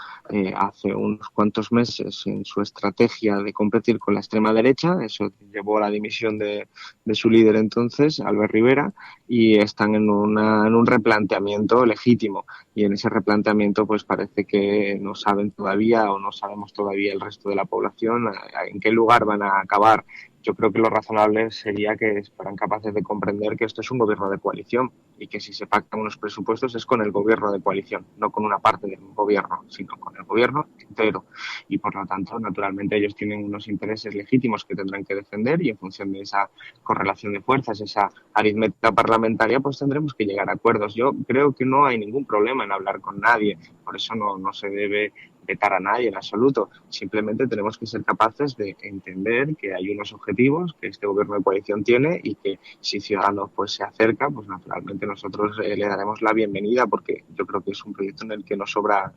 hace unos cuantos meses en su estrategia de competir con la extrema derecha. Eso llevó a la dimisión de su líder entonces, Albert Rivera, y están en un replanteamiento legítimo. Y en ese replanteamiento pues parece que no saben todavía, o no sabemos todavía el resto de la población en qué lugar van a acabar yo creo que lo razonable sería que fueran capaces de comprender que esto es un gobierno de coalición y que si se pactan unos presupuestos es con el gobierno de coalición, no con una parte del gobierno, sino con el gobierno entero. Y por lo tanto, naturalmente, ellos tienen unos intereses legítimos que tendrán que defender y en función de esa correlación de fuerzas, esa aritmética parlamentaria, pues tendremos que llegar a acuerdos. Yo creo que no hay ningún problema en hablar con nadie, por eso no se debe vetar a nadie en absoluto. Simplemente tenemos que ser capaces de entender que hay unos objetivos que este gobierno de coalición tiene y que si Ciudadanos pues se acerca, pues naturalmente nosotros le daremos la bienvenida, porque yo creo que es un proyecto en el que no sobra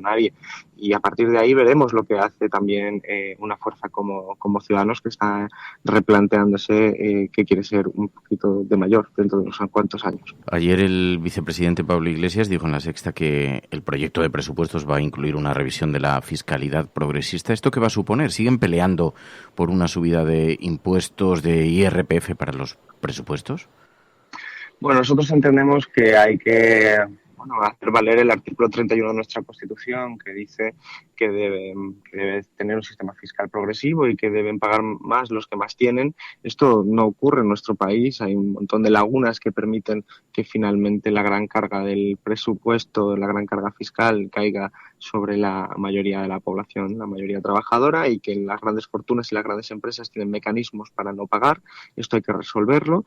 nadie, y a partir de ahí veremos lo que hace también una fuerza como Ciudadanos, que está replanteándose que quiere ser un poquito de mayor dentro de unos cuantos años. Ayer el vicepresidente Pablo Iglesias dijo en La Sexta que el proyecto de presupuestos va a incluir una revisión de la fiscalidad progresista. ¿Esto qué va a suponer? ¿Siguen peleando por una subida de impuestos, de IRPF para los presupuestos? Bueno, nosotros entendemos que hay que hacer valer el artículo 31 de nuestra Constitución, que dice que debe tener un sistema fiscal progresivo y que deben pagar más los que más tienen. Esto no ocurre en nuestro país. Hay un montón de lagunas que permiten que finalmente la gran carga del presupuesto, la gran carga fiscal, caiga sobre la mayoría de la población, la mayoría trabajadora, y que las grandes fortunas y las grandes empresas tienen mecanismos para no pagar. Esto hay que resolverlo.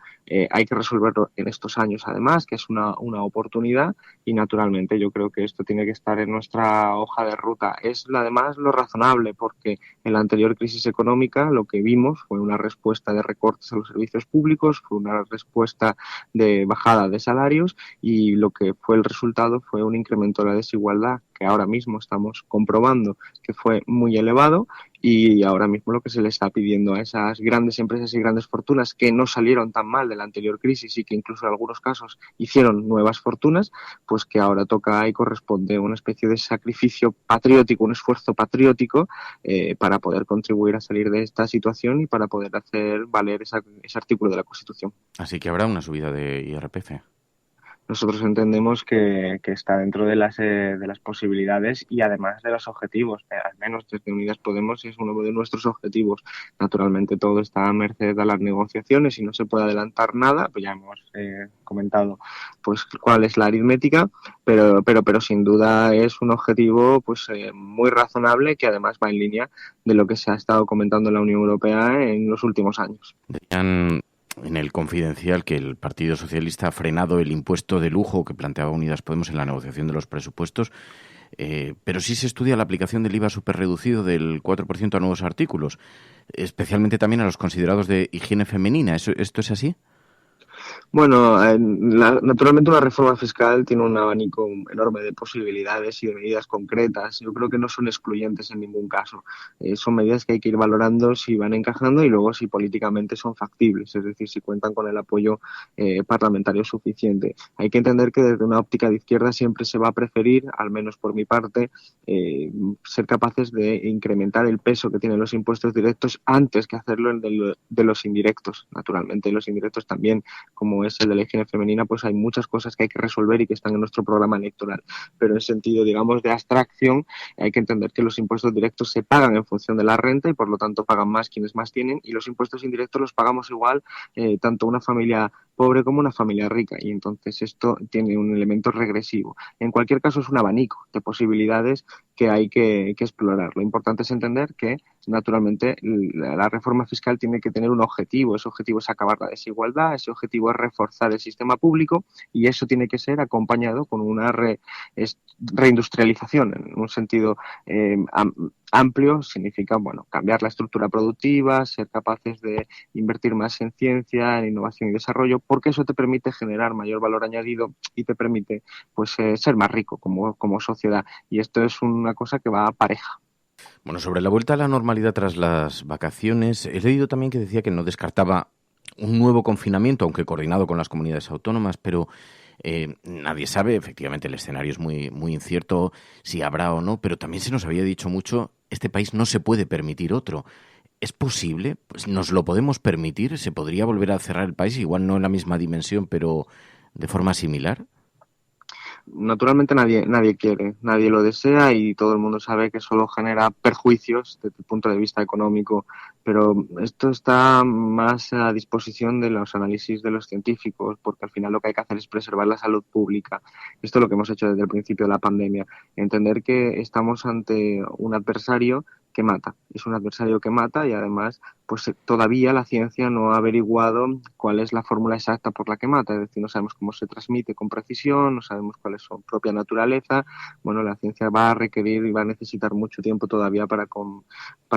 Hay que resolverlo en estos años, además, que es una oportunidad, y naturalmente yo creo que esto tiene que estar en nuestra hoja de ruta. Es además lo razonable, porque en la anterior crisis económica lo que vimos fue una respuesta de recortes a los servicios públicos, fue una respuesta de bajada de salarios, y lo que fue el resultado fue un incremento de la desigualdad que ahora mismo estamos comprobando que fue muy elevado, y ahora mismo lo que se le está pidiendo a esas grandes empresas y grandes fortunas que no salieron tan mal de la anterior crisis y que incluso en algunos casos hicieron nuevas fortunas, pues que ahora toca y corresponde una especie de sacrificio patriótico, un esfuerzo patriótico para poder contribuir a salir de esta situación y para poder hacer valer ese artículo de la Constitución. Así que habrá una subida de IRPF. Nosotros entendemos que está dentro de las posibilidades y además de los objetivos. Al menos desde Unidas Podemos es uno de nuestros objetivos. Naturalmente todo está a merced de las negociaciones y no se puede adelantar nada. Pues ya hemos comentado pues cuál es la aritmética, pero sin duda es un objetivo pues muy razonable, que además va en línea de lo que se ha estado comentando en la Unión Europea en los últimos años. Decían en el Confidencial que el Partido Socialista ha frenado el impuesto de lujo que planteaba Unidas Podemos en la negociación de los presupuestos, pero sí se estudia la aplicación del IVA superreducido del 4% a nuevos artículos, especialmente también a los considerados de higiene femenina. ¿Esto es así? Bueno, naturalmente una reforma fiscal tiene un abanico enorme de posibilidades y de medidas concretas. Yo creo que no son excluyentes en ningún caso. Son medidas que hay que ir valorando si van encajando y luego si políticamente son factibles, es decir, si cuentan con el apoyo parlamentario suficiente. Hay que entender que desde una óptica de izquierda siempre se va a preferir, al menos por mi parte, ser capaces de incrementar el peso que tienen los impuestos directos antes que hacerlo el de los indirectos. Naturalmente, los indirectos también, como es el de la higiene femenina, pues hay muchas cosas que hay que resolver y que están en nuestro programa electoral. Pero en sentido, digamos, de abstracción, hay que entender que los impuestos directos se pagan en función de la renta y por lo tanto pagan más quienes más tienen, y los impuestos indirectos los pagamos igual tanto una familia pobre como una familia rica, y entonces esto tiene un elemento regresivo. En cualquier caso, es un abanico de posibilidades que hay que explorar. Lo importante es entender que, naturalmente, la reforma fiscal tiene que tener un objetivo. Ese objetivo es acabar la desigualdad, ese objetivo es reforzar el sistema público, y eso tiene que ser acompañado con una reindustrialización en un sentido amplio. Significa, bueno, cambiar la estructura productiva, ser capaces de invertir más en ciencia, en innovación y desarrollo, porque eso te permite generar mayor valor añadido y te permite pues ser más rico como sociedad, y esto es una cosa que va pareja. Bueno, sobre la vuelta a la normalidad tras las vacaciones, he leído también que decía que no descartaba un nuevo confinamiento, aunque coordinado con las comunidades autónomas, pero nadie sabe. Efectivamente, el escenario es muy, muy incierto si habrá o no, pero también se nos había dicho mucho, este país no se puede permitir otro. ¿Es posible? Pues ¿nos lo podemos permitir? ¿Se podría volver a cerrar el país? Igual no en la misma dimensión, pero de forma similar. Naturalmente nadie quiere, nadie lo desea y todo el mundo sabe que solo genera perjuicios desde el punto de vista económico, pero esto está más a disposición de los análisis de los científicos, porque al final lo que hay que hacer es preservar la salud pública. Esto es lo que hemos hecho desde el principio de la pandemia, entender que estamos ante un adversario que mata, es un adversario que mata y además pues todavía la ciencia no ha averiguado cuál es la fórmula exacta por la que mata, es decir, no sabemos cómo se transmite con precisión, no sabemos cuál es su propia naturaleza. Bueno, la ciencia va a requerir y va a necesitar mucho tiempo todavía para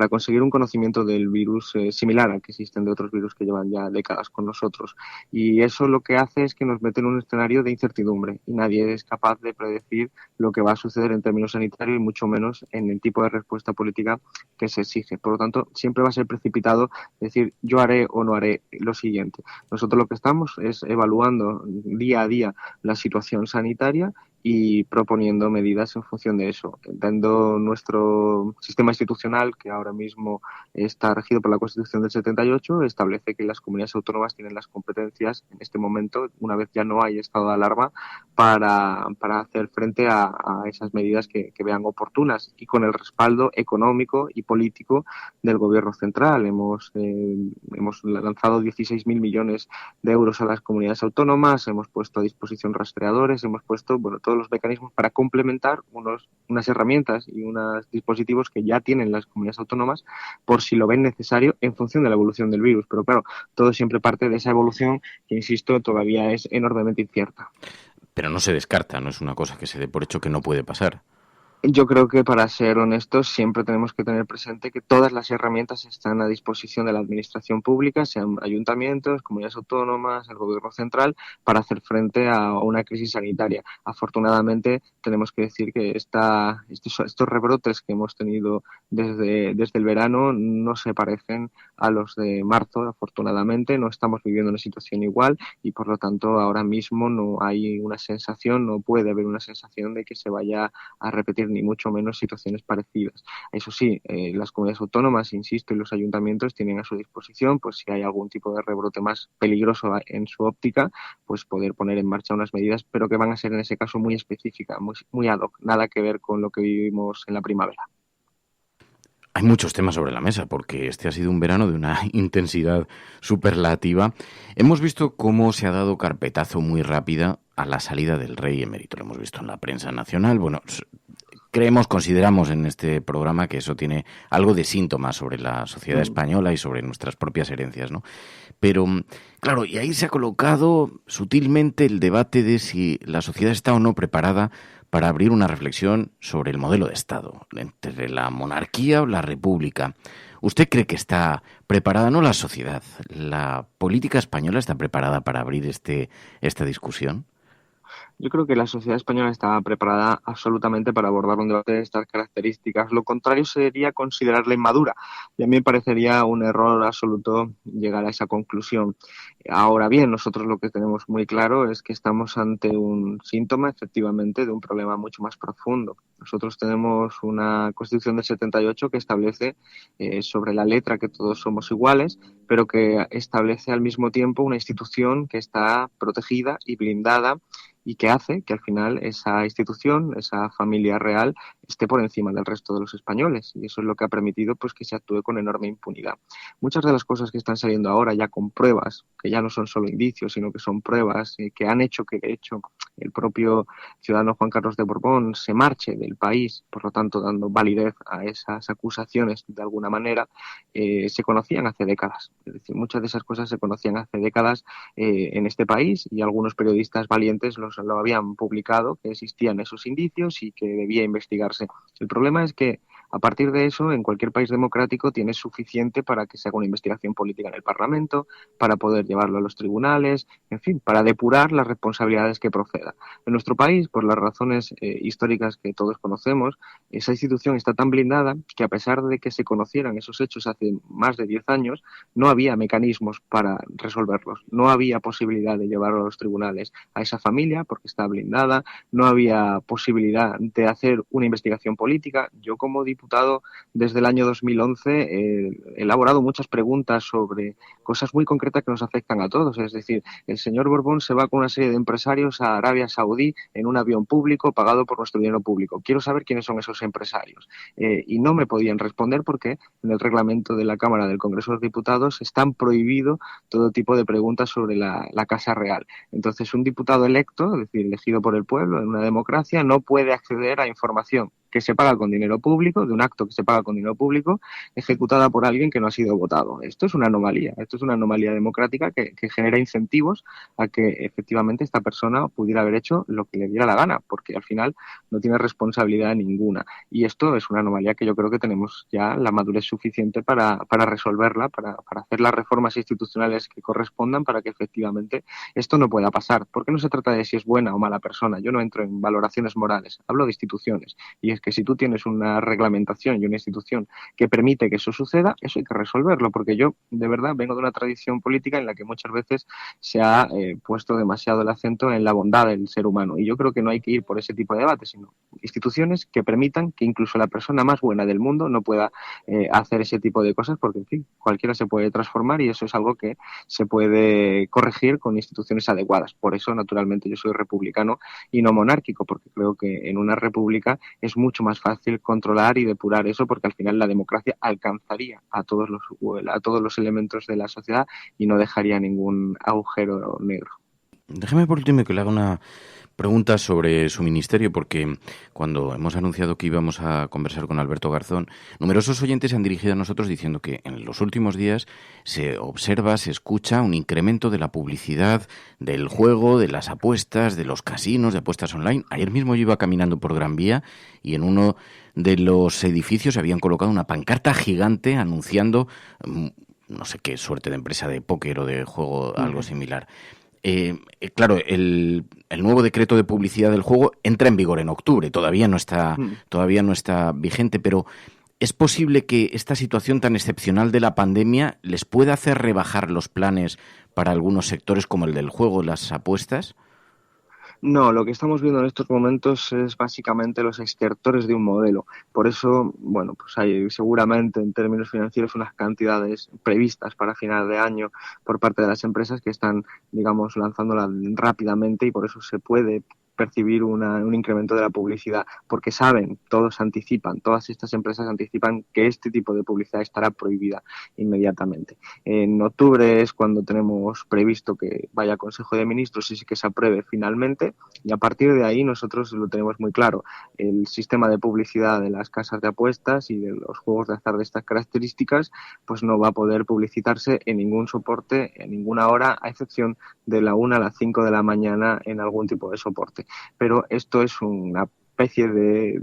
conseguir un conocimiento del virus similar al que existen de otros virus que llevan ya décadas con nosotros, y eso lo que hace es que nos mete en un escenario de incertidumbre y nadie es capaz de predecir lo que va a suceder en términos sanitarios y mucho menos en el tipo de respuesta política que se exige. Por lo tanto, siempre va a ser precipitado decir yo haré o no haré lo siguiente. Nosotros lo que estamos es evaluando día a día la situación sanitaria y proponiendo medidas en función de eso. Dando nuestro sistema institucional, que ahora mismo está regido por la Constitución del 78, establece que las comunidades autónomas tienen las competencias en este momento, una vez ya no hay estado de alarma, para hacer frente a esas medidas que vean oportunas y con el respaldo económico y político del Gobierno central. Hemos lanzado 16.000 millones de euros a las comunidades autónomas, hemos puesto a disposición rastreadores, hemos puesto todos los mecanismos para complementar unas herramientas y unos dispositivos que ya tienen las comunidades autónomas por si lo ven necesario en función de la evolución del virus. Pero claro, todo siempre parte de esa evolución que, insisto, todavía es enormemente incierta. Pero no se descarta, no es una cosa que se dé por hecho que no puede pasar. Yo creo que, para ser honestos, siempre tenemos que tener presente que todas las herramientas están a disposición de la administración pública, sean ayuntamientos, comunidades autónomas, el gobierno central, para hacer frente a una crisis sanitaria. Afortunadamente, tenemos que decir que estos rebrotes que hemos tenido desde el verano no se parecen a los de marzo. Afortunadamente, no estamos viviendo una situación igual y, por lo tanto, ahora mismo no puede haber una sensación de que se vaya a repetir ni mucho menos situaciones parecidas. Eso sí, las comunidades autónomas, insisto, y los ayuntamientos tienen a su disposición, pues si hay algún tipo de rebrote más peligroso en su óptica, pues poder poner en marcha unas medidas, pero que van a ser en ese caso muy específicas, muy ad hoc, nada que ver con lo que vivimos en la primavera. Hay muchos temas sobre la mesa porque este ha sido un verano de una intensidad superlativa. Hemos visto cómo se ha dado carpetazo muy rápida a la salida del rey emérito. Lo hemos visto en la prensa nacional. Bueno, consideramos en este programa que eso tiene algo de síntoma sobre la sociedad española y sobre nuestras propias herencias, ¿no? Pero, claro, y ahí se ha colocado sutilmente el debate de si la sociedad está o no preparada para abrir una reflexión sobre el modelo de Estado, entre la monarquía o la república. ¿Usted cree que está preparada, no la sociedad, la política española está preparada para abrir esta discusión? Yo creo que la sociedad española está preparada absolutamente para abordar un debate de estas características. Lo contrario sería considerarla inmadura y a mí me parecería un error absoluto llegar a esa conclusión. Ahora bien, nosotros lo que tenemos muy claro es que estamos ante un síntoma, efectivamente, de un problema mucho más profundo. Nosotros tenemos una Constitución del 78 que establece sobre la letra que todos somos iguales, pero que establece al mismo tiempo una institución que está protegida y blindada y que hace que al final esa institución, esa familia real, esté por encima del resto de los españoles, y eso es lo que ha permitido pues que se actúe con enorme impunidad. Muchas de las cosas que están saliendo ahora ya con pruebas, que ya no son solo indicios, sino que son pruebas que han hecho que, de hecho, el propio ciudadano Juan Carlos de Borbón se marche del país, por lo tanto dando validez a esas acusaciones de alguna manera, se conocían hace décadas. Es decir, muchas de esas cosas se conocían hace décadas en este país, y algunos periodistas valientes lo habían publicado, que existían esos indicios y que debía investigarse. El problema es que a partir de eso, en cualquier país democrático tienes suficiente para que se haga una investigación política en el Parlamento, para poder llevarlo a los tribunales, en fin, para depurar las responsabilidades que proceda. En nuestro país, por las razones históricas que todos conocemos, esa institución está tan blindada que, a pesar de que se conocieran esos hechos hace más de 10 años, no había mecanismos para resolverlos. No había posibilidad de llevarlo a los tribunales a esa familia porque está blindada, no había posibilidad de hacer una investigación política. Yo, como diputado diputado desde el año 2011 he elaborado muchas preguntas sobre cosas muy concretas que nos afectan a todos. Es decir, el señor Borbón se va con una serie de empresarios a Arabia Saudí en un avión público pagado por nuestro dinero público. Quiero saber quiénes son esos empresarios. Y no me podían responder porque en el reglamento de la Cámara del Congreso de los Diputados están prohibido todo tipo de preguntas sobre la Casa Real. Entonces, un diputado electo, es decir, elegido por el pueblo en una democracia, no puede acceder a información que se paga con dinero público, de un acto que se paga con dinero público, ejecutada por alguien que no ha sido votado. Esto es una anomalía democrática que genera incentivos a que efectivamente esta persona pudiera haber hecho lo que le diera la gana, porque al final no tiene responsabilidad ninguna. Y esto es una anomalía que yo creo que tenemos ya la madurez suficiente para resolverla, para hacer las reformas institucionales que correspondan para que efectivamente esto no pueda pasar. Porque no se trata de si es buena o mala persona. Yo no entro en valoraciones morales, hablo de instituciones. Y es que si tú tienes una reglamentación y una institución que permite que eso suceda, eso hay que resolverlo, porque yo de verdad vengo de una tradición política en la que muchas veces se ha puesto demasiado el acento en la bondad del ser humano, y yo creo que no hay que ir por ese tipo de debate, sino instituciones que permitan que incluso la persona más buena del mundo no pueda hacer ese tipo de cosas, porque en fin, cualquiera se puede transformar y eso es algo que se puede corregir con instituciones adecuadas. Por eso, naturalmente, yo soy republicano y no monárquico, porque creo que en una república es mucho más fácil controlar y depurar eso, porque al final la democracia alcanzaría a todos los elementos de la sociedad y no dejaría ningún agujero negro. Déjeme por último que le haga una pregunta sobre su ministerio, porque cuando hemos anunciado que íbamos a conversar con Alberto Garzón, numerosos oyentes se han dirigido a nosotros diciendo que en los últimos días se observa, se escucha un incremento de la publicidad del juego, de las apuestas, de los casinos, de apuestas online. Ayer mismo yo iba caminando por Gran Vía y en uno de los edificios habían colocado una pancarta gigante anunciando no sé qué suerte de empresa de póker o de juego, algo similar. Claro, el nuevo decreto de publicidad del juego entra en vigor en octubre, todavía no está vigente, pero ¿es posible que esta situación tan excepcional de la pandemia les pueda hacer rebajar los planes para algunos sectores como el del juego, las apuestas? No, lo que estamos viendo en estos momentos es básicamente los extertores de un modelo. Por eso, bueno, pues hay seguramente en términos financieros unas cantidades previstas para final de año por parte de las empresas que están, digamos, lanzándolas rápidamente, y por eso se puede percibir un incremento de la publicidad, porque saben, todas estas empresas anticipan que este tipo de publicidad estará prohibida inmediatamente. En octubre es cuando tenemos previsto que vaya a Consejo de Ministros y que se apruebe finalmente, y a partir de ahí nosotros lo tenemos muy claro. El sistema de publicidad de las casas de apuestas y de los juegos de azar de estas características pues no va a poder publicitarse en ningún soporte, en ninguna hora, a excepción de la 1 a las 5 de la mañana en algún tipo de soporte. Pero esto es una especie de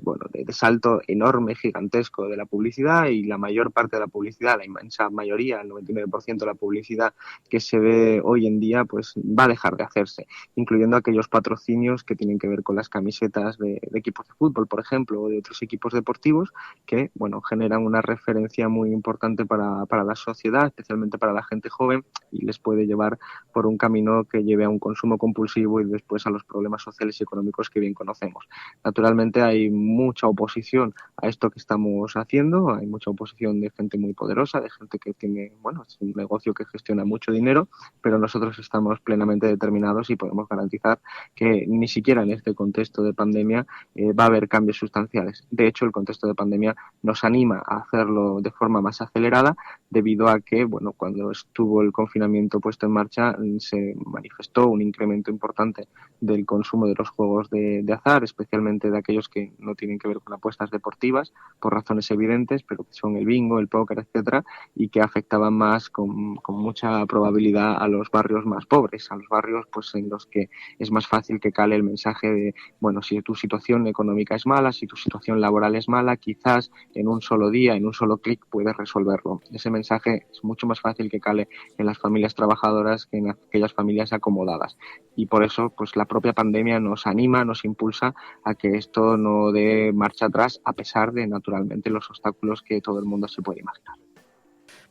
salto enorme, gigantesco de la publicidad, y la mayor parte de la publicidad, la inmensa mayoría, el 99% de la publicidad que se ve hoy en día, pues va a dejar de hacerse, incluyendo aquellos patrocinios que tienen que ver con las camisetas de equipos de fútbol, por ejemplo, o de otros equipos deportivos que, bueno, generan una referencia muy importante para la sociedad, especialmente para la gente joven, y les puede llevar por un camino que lleve a un consumo compulsivo y después a los problemas sociales y económicos que bien conocemos. Naturalmente hay mucha oposición a esto que estamos haciendo, hay mucha oposición de gente muy poderosa, de gente que tiene, bueno, es un negocio que gestiona mucho dinero, pero nosotros estamos plenamente determinados y podemos garantizar que ni siquiera en este contexto de pandemia va a haber cambios sustanciales. De hecho, el contexto de pandemia nos anima a hacerlo de forma más acelerada, debido a que, bueno, cuando estuvo el confinamiento puesto en marcha se manifestó un incremento importante del consumo de los juegos de azar, especialmente de aquellos que no tienen que ver con apuestas deportivas, por razones evidentes, pero que son el bingo, el póker, etcétera, y que afectaban más con mucha probabilidad a los barrios más pobres, a los barrios pues en los que es más fácil que cale el mensaje de, bueno, si tu situación económica es mala, si tu situación laboral es mala, quizás en un solo día, en un solo clic puedes resolverlo. Ese mensaje es mucho más fácil que cale en las familias trabajadoras que en aquellas familias acomodadas. Y por eso, pues la propia pandemia nos anima, nos impulsa a que esto no dé marcha atrás, a pesar de, naturalmente, los obstáculos que todo el mundo se puede imaginar.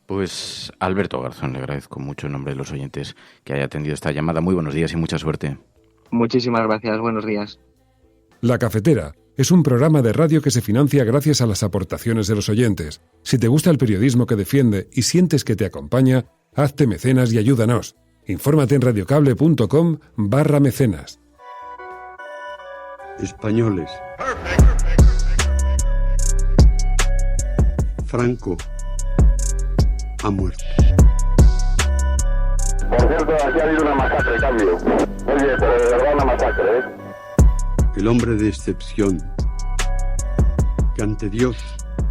Pues Alberto Garzón, le agradezco mucho en nombre de los oyentes que haya atendido esta llamada. Muy buenos días y mucha suerte. Muchísimas gracias, buenos días. La Cafetera, es un programa de radio que se financia gracias a las aportaciones de los oyentes. Si te gusta el periodismo que defiende y sientes que te acompaña, hazte mecenas y ayúdanos. Infórmate en radiocable.com/mecenas. Españoles. Franco ha muerto. Por cierto, aquí ha habido una masacre, cambio. Oye, pero de verdad una masacre, ¿eh? El hombre de excepción, que ante Dios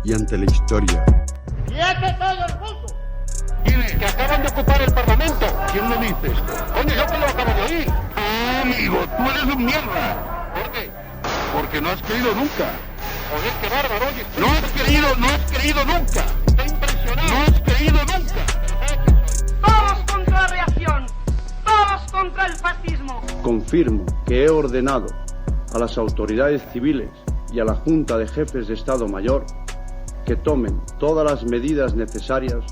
y ante la historia. ¡Quieto todo el mundo! ¿Quiénes? Que acaban de ocupar el Parlamento. ¿Quién lo dice esto? Coño, yo que lo acabo de oír. Ah, amigo, tú eres un mierda. ¿Por qué? Porque no has creído nunca. Joder, qué bárbaro, oye. No has creído nunca. Estoy impresionado. No has creído nunca. Todos contra la reacción. Todos contra el fascismo. Confirmo que he ordenado a las autoridades civiles y a la Junta de Jefes de Estado Mayor que tomen todas las medidas necesarias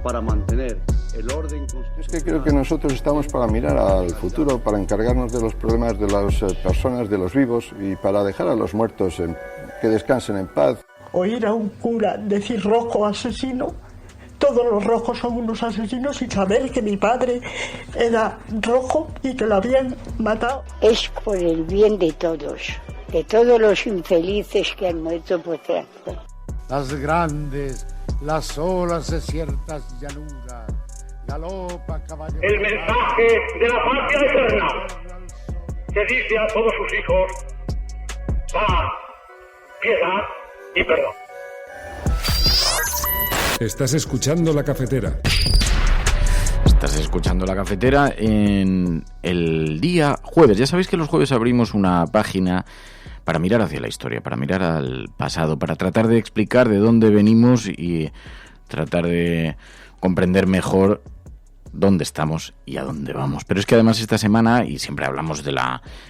para mantener el orden constitucional. Es que creo que nosotros estamos para mirar al futuro, para encargarnos de los problemas de las personas, de los vivos y para dejar a los muertos que descansen en paz. Oír a un cura decir rojo asesino, todos los rojos son unos asesinos, y saber que mi padre era rojo y que lo habían matado. Es por el bien de todos los infelices que han muerto por tráfico. Las grandes, las olas de ciertas llanuras, galopa caballo. El mensaje de la patria eterna que dice a todos sus hijos: paz, piedad y perdón. Estás escuchando La Cafetera. Estás escuchando La Cafetera en el día jueves. Ya sabéis que los jueves abrimos una página para mirar hacia la historia, para mirar al pasado, para tratar de explicar de dónde venimos y tratar de comprender mejor dónde estamos y a dónde vamos. Pero es que además esta semana, y siempre hablamos lo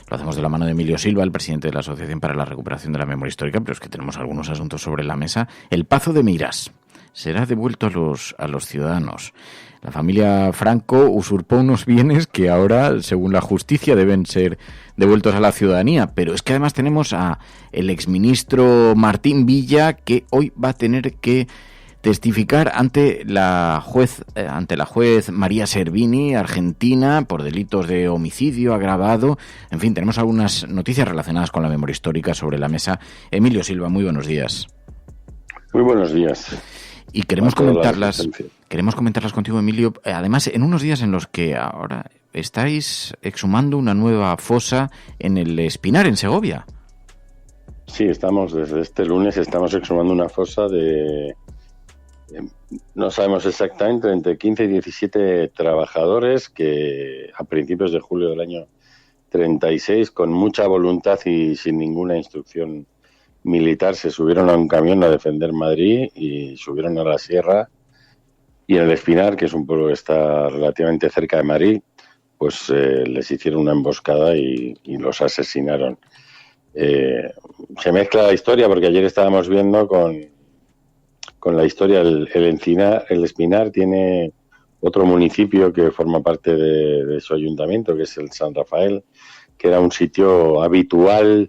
hacemos de la mano de Emilio Silva, el presidente de la Asociación para la Recuperación de la Memoria Histórica, pero es que tenemos algunos asuntos sobre la mesa. El Pazo de Meirás será devuelto a los ciudadanos. La familia Franco usurpó unos bienes que ahora, según la justicia, deben ser devueltos a la ciudadanía. Pero es que además tenemos a el exministro Martín Villa, que hoy va a tener que testificar ante la juez María Servini, argentina, por delitos de homicidio agravado. En fin, tenemos algunas noticias relacionadas con la memoria histórica sobre la mesa. Emilio Silva, muy buenos días. Muy buenos días. Y queremos comentarlas contigo, Emilio, además en unos días en los que ahora estáis exhumando una nueva fosa en el Espinar, en Segovia. Sí, desde este lunes estamos exhumando una fosa de, no sabemos exactamente, entre 15 y 17 trabajadores que a principios de julio del año 36, con mucha voluntad y sin ninguna instrucción militar, se subieron a un camión a defender Madrid y subieron a la sierra, y en el Espinar, que es un pueblo que está relativamente cerca de Madrid, pues les hicieron una emboscada y los asesinaron. Se mezcla la historia porque ayer estábamos viendo con la historia. El Espinar tiene otro municipio que forma parte de su ayuntamiento, que es el San Rafael, que era un sitio habitual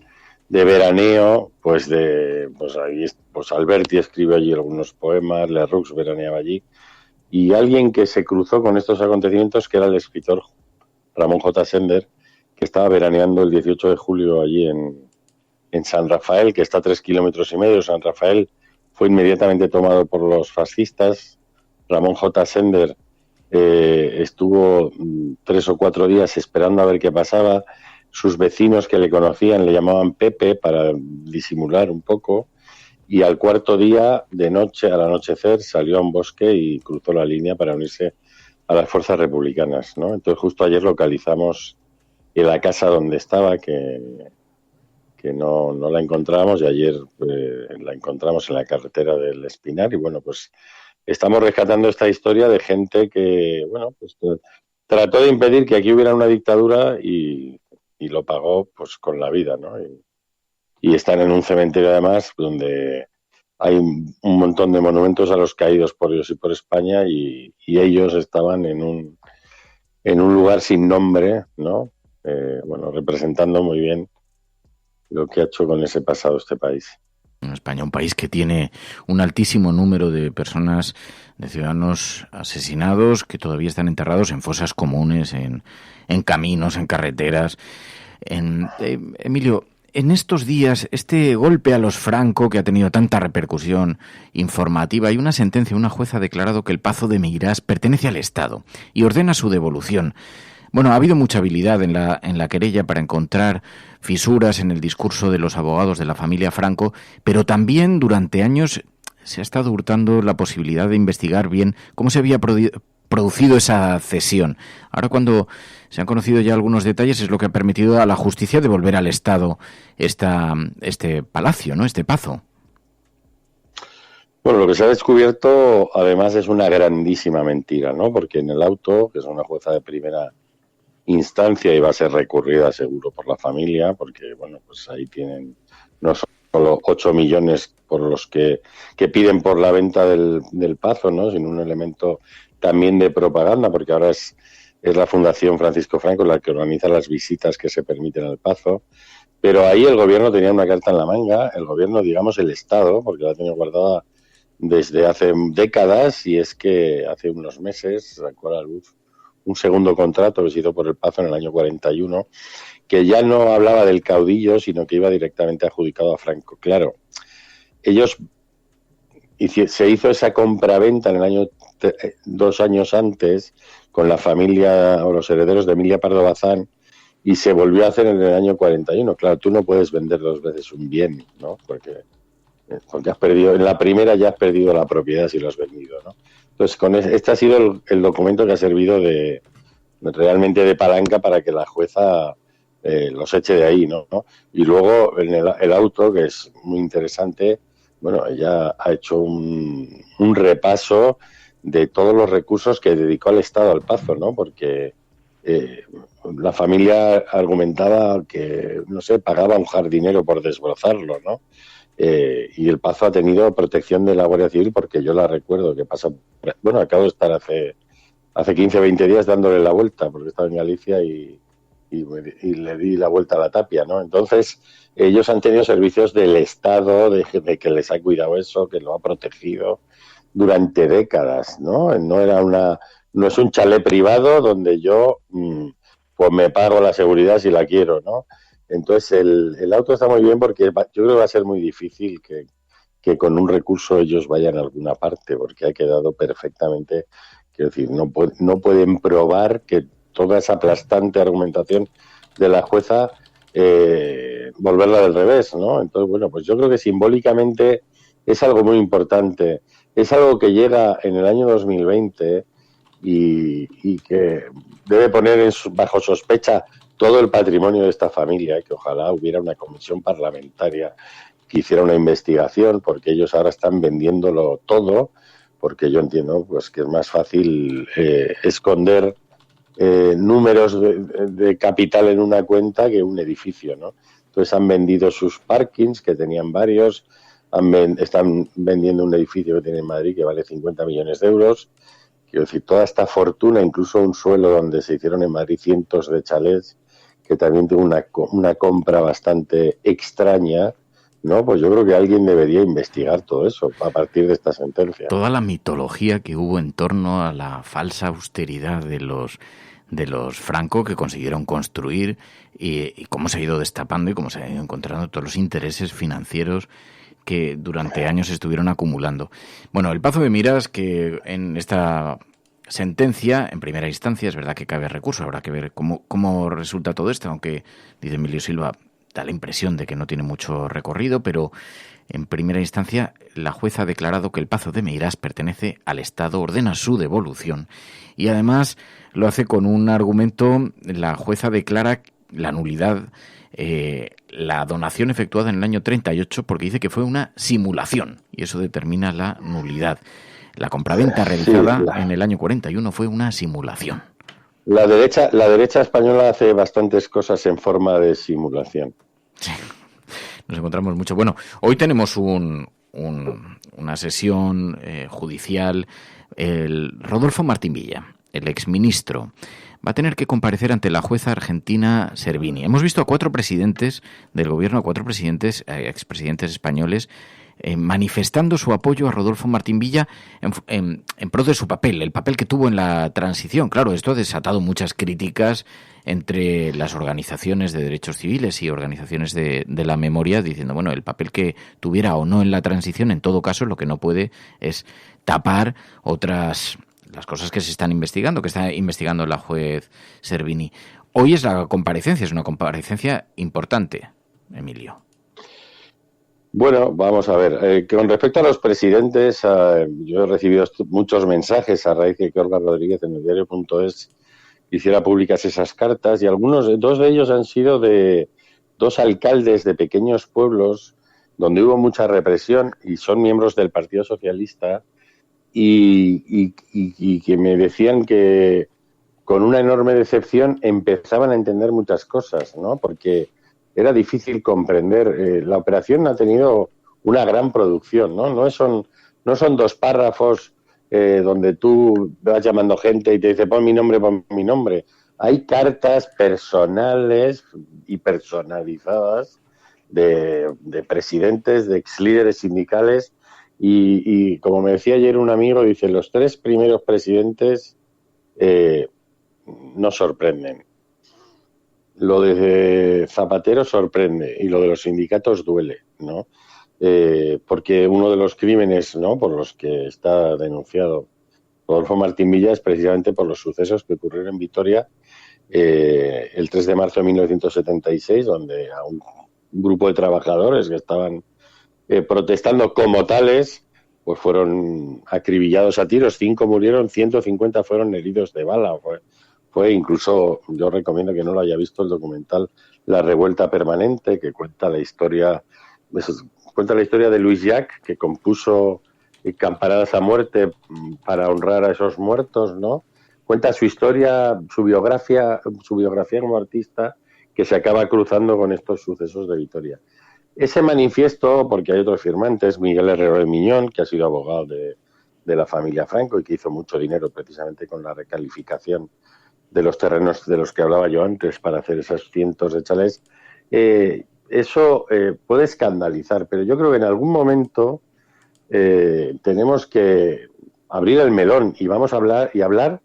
de veraneo, ahí Alberti escribe allí algunos poemas, Lerroux veraneaba allí, y alguien que se cruzó con estos acontecimientos, que era el escritor Ramón J. Sender, que estaba veraneando el 18 de julio allí en San Rafael, que está a 3,5 kilómetros. San Rafael fue inmediatamente tomado por los fascistas. Ramón J. Sender estuvo 3 o 4 días esperando a ver qué pasaba. Sus vecinos que le conocían le llamaban Pepe para disimular un poco, y al cuarto día, de noche, al anochecer, salió a un bosque y cruzó la línea para unirse a las fuerzas republicanas, ¿no? Entonces justo ayer localizamos en la casa donde estaba, que no la encontramos, y ayer la encontramos en la carretera del Espinar. Y bueno, pues estamos rescatando esta historia de gente que, bueno, pues trató de impedir que aquí hubiera una dictadura y lo pagó pues con la vida, ¿no? Y están en un cementerio además donde hay un montón de monumentos a los caídos por Dios y por España, y ellos estaban en un lugar sin nombre, ¿no? Representando muy bien lo que ha hecho con ese pasado este país. En España, un país que tiene un altísimo número de personas, de ciudadanos asesinados, que todavía están enterrados en fosas comunes, en caminos, en carreteras. Emilio, en estos días, este golpe a los Franco, que ha tenido tanta repercusión informativa, hay una sentencia, una jueza ha declarado que el Pazo de Meirás pertenece al Estado y ordena su devolución. Bueno, ha habido mucha habilidad en la querella para encontrar fisuras en el discurso de los abogados de la familia Franco, pero también durante años se ha estado hurtando la posibilidad de investigar bien cómo se había producido esa cesión. Ahora, cuando se han conocido ya algunos detalles, es lo que ha permitido a la justicia devolver al Estado este palacio, ¿no? Este Pazo. Bueno, lo que se ha descubierto, además, es una grandísima mentira, ¿no? Porque en el auto, que es una jueza de primera instancia y va a ser recurrida seguro por la familia, porque, bueno, pues ahí tienen no solo 8 millones por los que piden por la venta del Pazo, ¿no? Sino un elemento también de propaganda, porque ahora es la Fundación Francisco Franco la que organiza las visitas que se permiten al Pazo. Pero ahí el gobierno tenía una carta en la manga, el gobierno, digamos, el Estado, porque la ha tenido guardada desde hace décadas, y es que hace unos meses sacó a la luz un segundo contrato que se hizo por el Pazo en el año 41, que ya no hablaba del caudillo, sino que iba directamente adjudicado a Franco. Claro, se hizo esa compraventa en el año 2 años antes con la familia o los herederos de Emilia Pardo Bazán, y se volvió a hacer en el año 41. Claro, tú no puedes vender 2 veces un bien, ¿no? Porque has perdido, en la primera ya has perdido la propiedad si lo has vendido, ¿no? Entonces, este ha sido el documento que ha servido realmente de palanca para que la jueza los eche de ahí, ¿no? Y luego en el auto, que es muy interesante, bueno, ella ha hecho un repaso de todos los recursos que dedicó al Estado al Pazo, ¿no? Porque la familia argumentaba que, no sé, pagaba un jardinero por desbrozarlo, ¿no? Y el Pazo ha tenido protección de la Guardia Civil, porque yo la recuerdo que pasa... Bueno, acabo de estar hace 15 o 20 días dándole la vuelta, porque estaba en Galicia y le di la vuelta a la tapia, ¿no? Entonces, ellos han tenido servicios del Estado, de que les ha cuidado eso, que lo ha protegido durante décadas, ¿no? No es un chalet privado donde yo pues me pago la seguridad si la quiero, ¿no? Entonces el auto está muy bien, porque yo creo que va a ser muy difícil que con un recurso ellos vayan a alguna parte, porque ha quedado perfectamente, quiero decir, no pueden probar que toda esa aplastante argumentación de la jueza volverla del revés, ¿no? Entonces, bueno, pues yo creo que simbólicamente es algo muy importante, es algo que llega en el año 2020 y que debe poner bajo sospecha todo el patrimonio de esta familia, que ojalá hubiera una comisión parlamentaria que hiciera una investigación, porque ellos ahora están vendiéndolo todo, porque yo entiendo pues que es más fácil esconder números de capital en una cuenta que un edificio, ¿no? Entonces han vendido sus parkings, que tenían varios, están vendiendo un edificio que tiene en Madrid que vale 50 millones de euros. Quiero decir, toda esta fortuna, incluso un suelo donde se hicieron en Madrid cientos de chalets, que también tuvo una compra bastante extraña, ¿no? Pues yo creo que alguien debería investigar todo eso a partir de esta sentencia. Toda la mitología que hubo en torno a la falsa austeridad de los Franco, que consiguieron construir, y cómo se ha ido destapando y cómo se han ido encontrando todos los intereses financieros que durante años estuvieron acumulando. Bueno, el Pazo de Meirás, que en esta sentencia, en primera instancia, es verdad que cabe recurso, habrá que ver cómo resulta todo esto, aunque, dice Emilio Silva, da la impresión de que no tiene mucho recorrido, pero en primera instancia la jueza ha declarado que el Pazo de Meirás pertenece al Estado, ordena su devolución, y además lo hace con un argumento. La jueza declara la nulidad, la donación efectuada en el año 38, porque dice que fue una simulación, y eso determina la nulidad. La compraventa realizada en el año 41 fue una simulación. La derecha española hace bastantes cosas en forma de simulación. Sí, nos encontramos mucho. Bueno, hoy tenemos una sesión judicial. Rodolfo Martín Villa, el exministro, va a tener que comparecer ante la jueza argentina Servini. Hemos visto a 4 presidentes del gobierno, a 4 presidentes, expresidentes españoles, manifestando su apoyo a Rodolfo Martín Villa en pro de su papel, el papel que tuvo en la transición. Claro, esto ha desatado muchas críticas entre las organizaciones de derechos civiles y organizaciones de la memoria, diciendo, bueno, el papel que tuviera o no en la transición, en todo caso, lo que no puede es tapar las cosas que se están investigando, que está investigando la juez Servini. Hoy es la comparecencia, es una comparecencia importante, Emilio. Bueno, vamos a ver. Con respecto a los presidentes, yo he recibido muchos mensajes a raíz de que Olga Rodríguez en el diario.es hiciera públicas esas cartas, y dos de ellos han sido de 2 alcaldes de pequeños pueblos donde hubo mucha represión y son miembros del Partido Socialista y que me decían que con una enorme decepción empezaban a entender muchas cosas, ¿no? Porque era difícil comprender. La operación ha tenido una gran producción, ¿no? No son 2 párrafos donde tú vas llamando gente y te dice pon mi nombre. Hay cartas personales y personalizadas de presidentes, de exlíderes sindicales y como me decía ayer un amigo, dice, los 3 primeros presidentes no sorprenden. Lo de Zapatero sorprende y lo de los sindicatos duele, ¿no? Porque uno de los crímenes, ¿no?, por los que está denunciado Rodolfo Martín Villa es precisamente por los sucesos que ocurrieron en Vitoria el 3 de marzo de 1976, donde a un grupo de trabajadores que estaban protestando como tales, pues fueron acribillados a tiros, 5 murieron, 150 fueron heridos de bala. Fue incluso, yo recomiendo que no lo haya visto, el documental La Revuelta Permanente, que cuenta la historia de Luis Llach, que compuso Campanadas a Muerte para honrar a esos muertos, ¿no? Cuenta su historia, su biografía como artista, que se acaba cruzando con estos sucesos de Vitoria. Ese manifiesto, porque hay otros firmantes, Miguel Herrero de Miñón, que ha sido abogado de la familia Franco y que hizo mucho dinero precisamente con la recalificación de los terrenos de los que hablaba yo antes para hacer esos cientos de chalés, eso puede escandalizar, pero yo creo que en algún momento tenemos que abrir el melón y vamos a hablar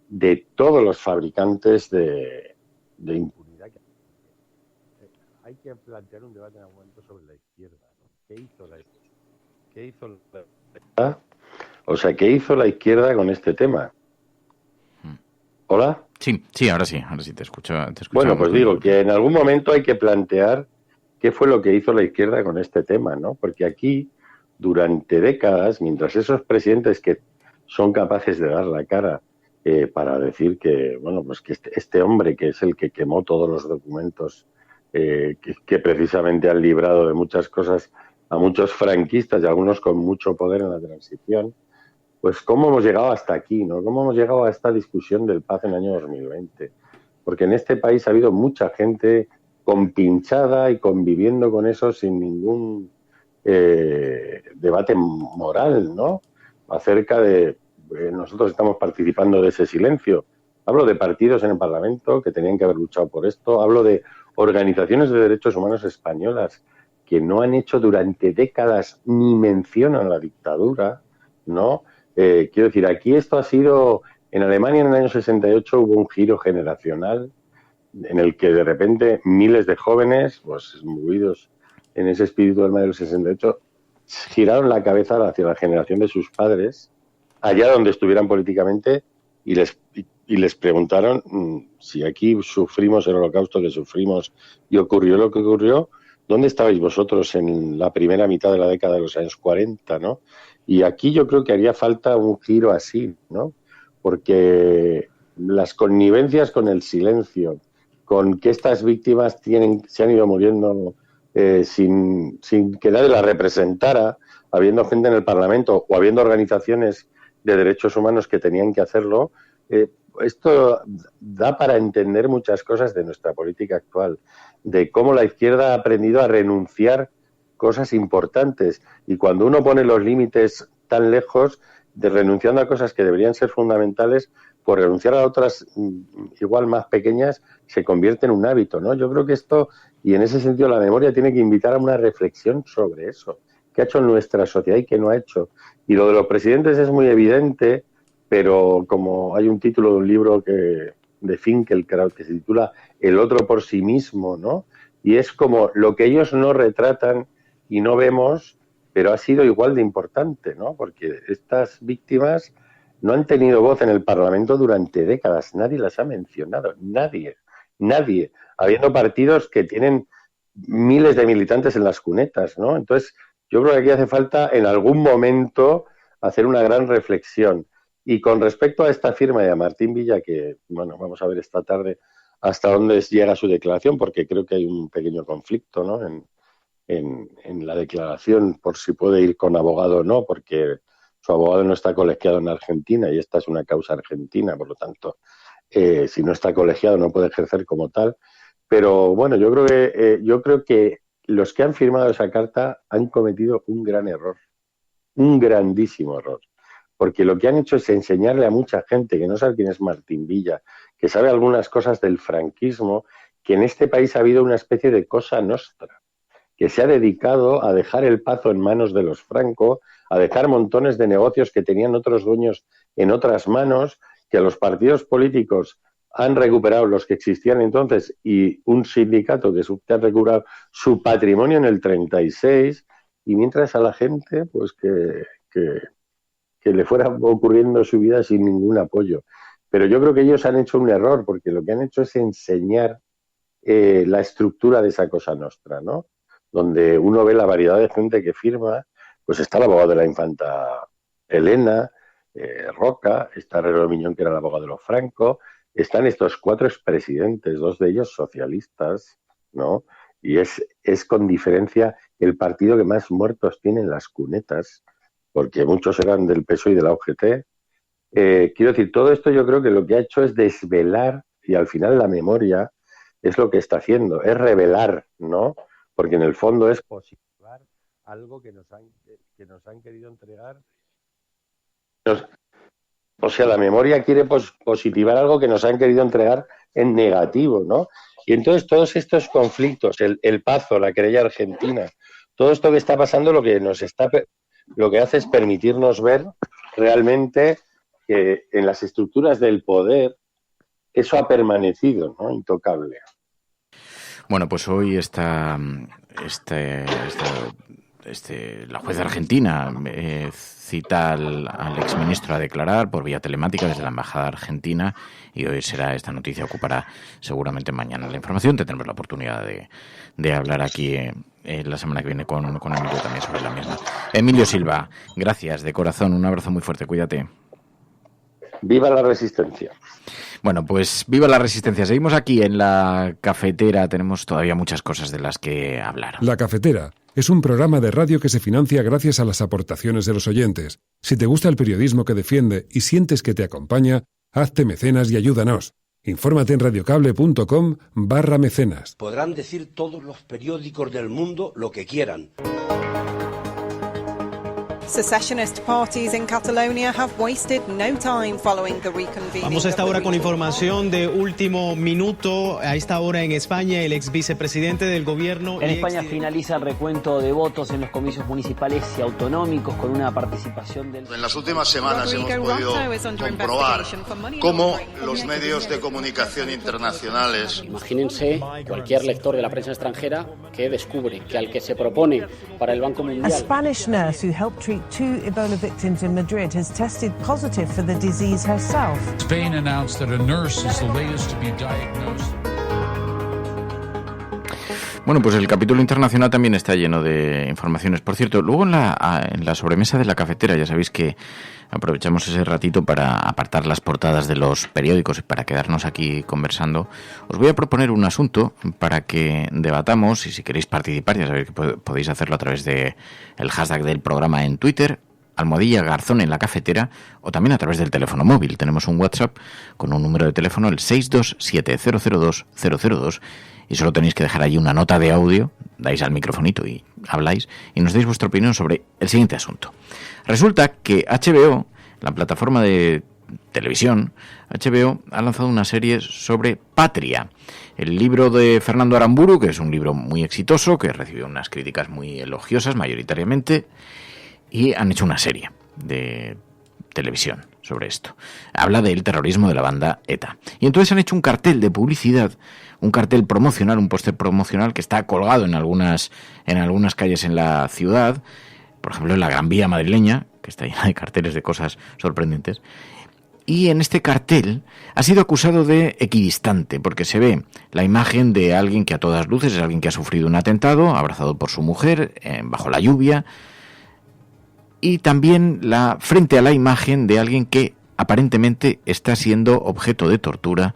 de todos los fabricantes de impunidad. Hay que plantear un debate en algún momento sobre la izquierda, ¿no? ¿Qué hizo la izquierda? O sea, ¿qué hizo la izquierda con este tema? ¿Hola? Sí, ahora sí te escucho. Bueno, pues digo que en algún momento hay que plantear qué fue lo que hizo la izquierda con este tema, ¿no? Porque aquí, durante décadas, mientras esos presidentes que son capaces de dar la cara para decir que, bueno, pues que este hombre, que es el que quemó todos los documentos que precisamente han librado de muchas cosas a muchos franquistas y algunos con mucho poder en la transición, pues cómo hemos llegado hasta aquí, ¿no? Cómo hemos llegado a esta discusión del paz en el año 2020. Porque en este país ha habido mucha gente compinchada y conviviendo con eso sin ningún debate moral, ¿no? Acerca de... nosotros estamos participando de ese silencio. Hablo de partidos en el Parlamento que tenían que haber luchado por esto. Hablo de organizaciones de derechos humanos españolas que no han hecho durante décadas ni mención a la dictadura, ¿no? Quiero decir, aquí esto ha sido... En Alemania en el año 68 hubo un giro generacional en el que de repente miles de jóvenes, pues imbuidos en ese espíritu del mayo del 68, giraron la cabeza hacia la generación de sus padres, allá donde estuvieran políticamente, y les preguntaron si aquí sufrimos el holocausto que sufrimos y ocurrió lo que ocurrió, ¿dónde estabais vosotros en la primera mitad de la década de los años 40, ¿no? Y aquí yo creo que haría falta un giro así, ¿no? Porque las connivencias con el silencio, con que estas víctimas se han ido muriendo sin que nadie las representara, habiendo gente en el Parlamento o habiendo organizaciones de derechos humanos que tenían que hacerlo, esto da para entender muchas cosas de nuestra política actual, de cómo la izquierda ha aprendido a renunciar cosas importantes. Y cuando uno pone los límites tan lejos, renunciando a cosas que deberían ser fundamentales, por renunciar a otras igual más pequeñas, se convierte en un hábito, ¿no? Yo creo que esto, y en ese sentido la memoria tiene que invitar a una reflexión sobre eso. ¿Qué ha hecho nuestra sociedad y qué no ha hecho? Y lo de los presidentes es muy evidente, pero como hay un título de un libro de Finkielkraut que se titula El otro por sí mismo, ¿no? Y es como lo que ellos no retratan y no vemos, pero ha sido igual de importante, ¿no? Porque estas víctimas no han tenido voz en el Parlamento durante décadas, nadie las ha mencionado, nadie, habiendo partidos que tienen miles de militantes en las cunetas, ¿no? Entonces, yo creo que aquí hace falta en algún momento hacer una gran reflexión. Y con respecto a esta firma de Martín Villa, que, bueno, vamos a ver esta tarde hasta dónde llega su declaración, porque creo que hay un pequeño conflicto, ¿no? En la declaración, por si puede ir con abogado o no, porque su abogado no está colegiado en Argentina y esta es una causa argentina, por lo tanto, si no está colegiado no puede ejercer como tal. Pero bueno, yo creo que los que han firmado esa carta han cometido un gran error, un grandísimo error, porque lo que han hecho es enseñarle a mucha gente que no sabe quién es Martín Villa, que sabe algunas cosas del franquismo, que en este país ha habido una especie de cosa nostra, que se ha dedicado a dejar el Pazo en manos de los Franco, a dejar montones de negocios que tenían otros dueños en otras manos, que los partidos políticos han recuperado los que existían entonces y un sindicato que ha recuperado su patrimonio en el 36, y mientras a la gente pues que le fuera ocurriendo su vida sin ningún apoyo. Pero yo creo que ellos han hecho un error, porque lo que han hecho es enseñar la estructura de esa cosa nostra, ¿no? Donde uno ve la variedad de gente que firma, pues está el abogado de la infanta Elena, Roca, está Herrero Miñón, que era el abogado de los Franco, están estos 4 expresidentes, 2 de ellos socialistas, ¿no? Y es con diferencia el partido que más muertos tiene en las cunetas, porque muchos eran del PSOE y de la UGT. Quiero decir, todo esto yo creo que lo que ha hecho es desvelar, y al final la memoria es lo que está haciendo, es revelar, ¿no? Porque en el fondo es positivar algo que nos han querido entregar. O sea, la memoria quiere positivar algo que nos han querido entregar en negativo, ¿no? Y entonces todos estos conflictos, el Pazo, la querella argentina, todo esto que está pasando lo que hace es permitirnos ver realmente que en las estructuras del poder eso ha permanecido, ¿no? Intocable. Bueno, pues hoy la juez argentina cita al exministro a declarar por vía telemática desde la Embajada Argentina, y hoy esta noticia ocupará seguramente mañana la información. Tendremos la oportunidad de hablar aquí la semana que viene con Emilio también sobre la misma. Emilio Silva, gracias de corazón, un abrazo muy fuerte, cuídate. ¡Viva la resistencia! Bueno, pues viva la resistencia. Seguimos aquí en La Cafetera. Tenemos todavía muchas cosas de las que hablar. La Cafetera es un programa de radio que se financia gracias a las aportaciones de los oyentes. Si te gusta el periodismo que defiende y sientes que te acompaña, hazte mecenas y ayúdanos. Infórmate en radiocable.com/mecenas. Podrán decir todos los periódicos del mundo lo que quieran. Secessionist parties in Catalonia have wasted no time following the reconvening. Vamos a esta hora con información de último minuto. A esta hora en España, el ex vicepresidente del gobierno... En España finaliza el recuento de votos en los comicios municipales y autonómicos con una participación del... En las últimas semanas hemos podido comprobar cómo los medios de comunicación internacionales... Imagínense cualquier lector de la prensa extranjera que descubre que al que se propone para el Banco Mundial... A Spanish nurse who helped treat 2 Ebola victims in Madrid has tested positive for the disease herself. Spain announced that a nurse is the latest to be diagnosed. Bueno, pues el capítulo internacional también está lleno de informaciones. Por cierto, luego en la sobremesa de La Cafetera, ya sabéis que aprovechamos ese ratito para apartar las portadas de los periódicos y para quedarnos aquí conversando. Os voy a proponer un asunto para que debatamos, y si queréis participar, ya sabéis que podéis hacerlo a través de el hashtag del programa en Twitter, @Garzón en La Cafetera, o también a través del teléfono móvil. Tenemos un WhatsApp con un número de teléfono, el 627-002-002, y solo tenéis que dejar ahí una nota de audio, dais al microfonito y habláis, y nos dais vuestra opinión sobre el siguiente asunto. Resulta que HBO la plataforma de televisión, HBO, ha lanzado una serie sobre Patria, el libro de Fernando Aramburu, que es un libro muy exitoso, que recibió unas críticas muy elogiosas mayoritariamente, y han hecho una serie de televisión sobre esto. Habla del terrorismo de la banda ETA. Y entonces han hecho un cartel de publicidad, un cartel promocional, un póster promocional que está colgado en algunas calles en la ciudad, por ejemplo en la Gran Vía madrileña, que está llena de carteles de cosas sorprendentes. Y en este cartel ha sido acusado de equidistante, porque se ve la imagen de alguien que a todas luces es alguien que ha sufrido un atentado, abrazado por su mujer, bajo la lluvia, y también frente a la imagen de alguien que aparentemente está siendo objeto de tortura,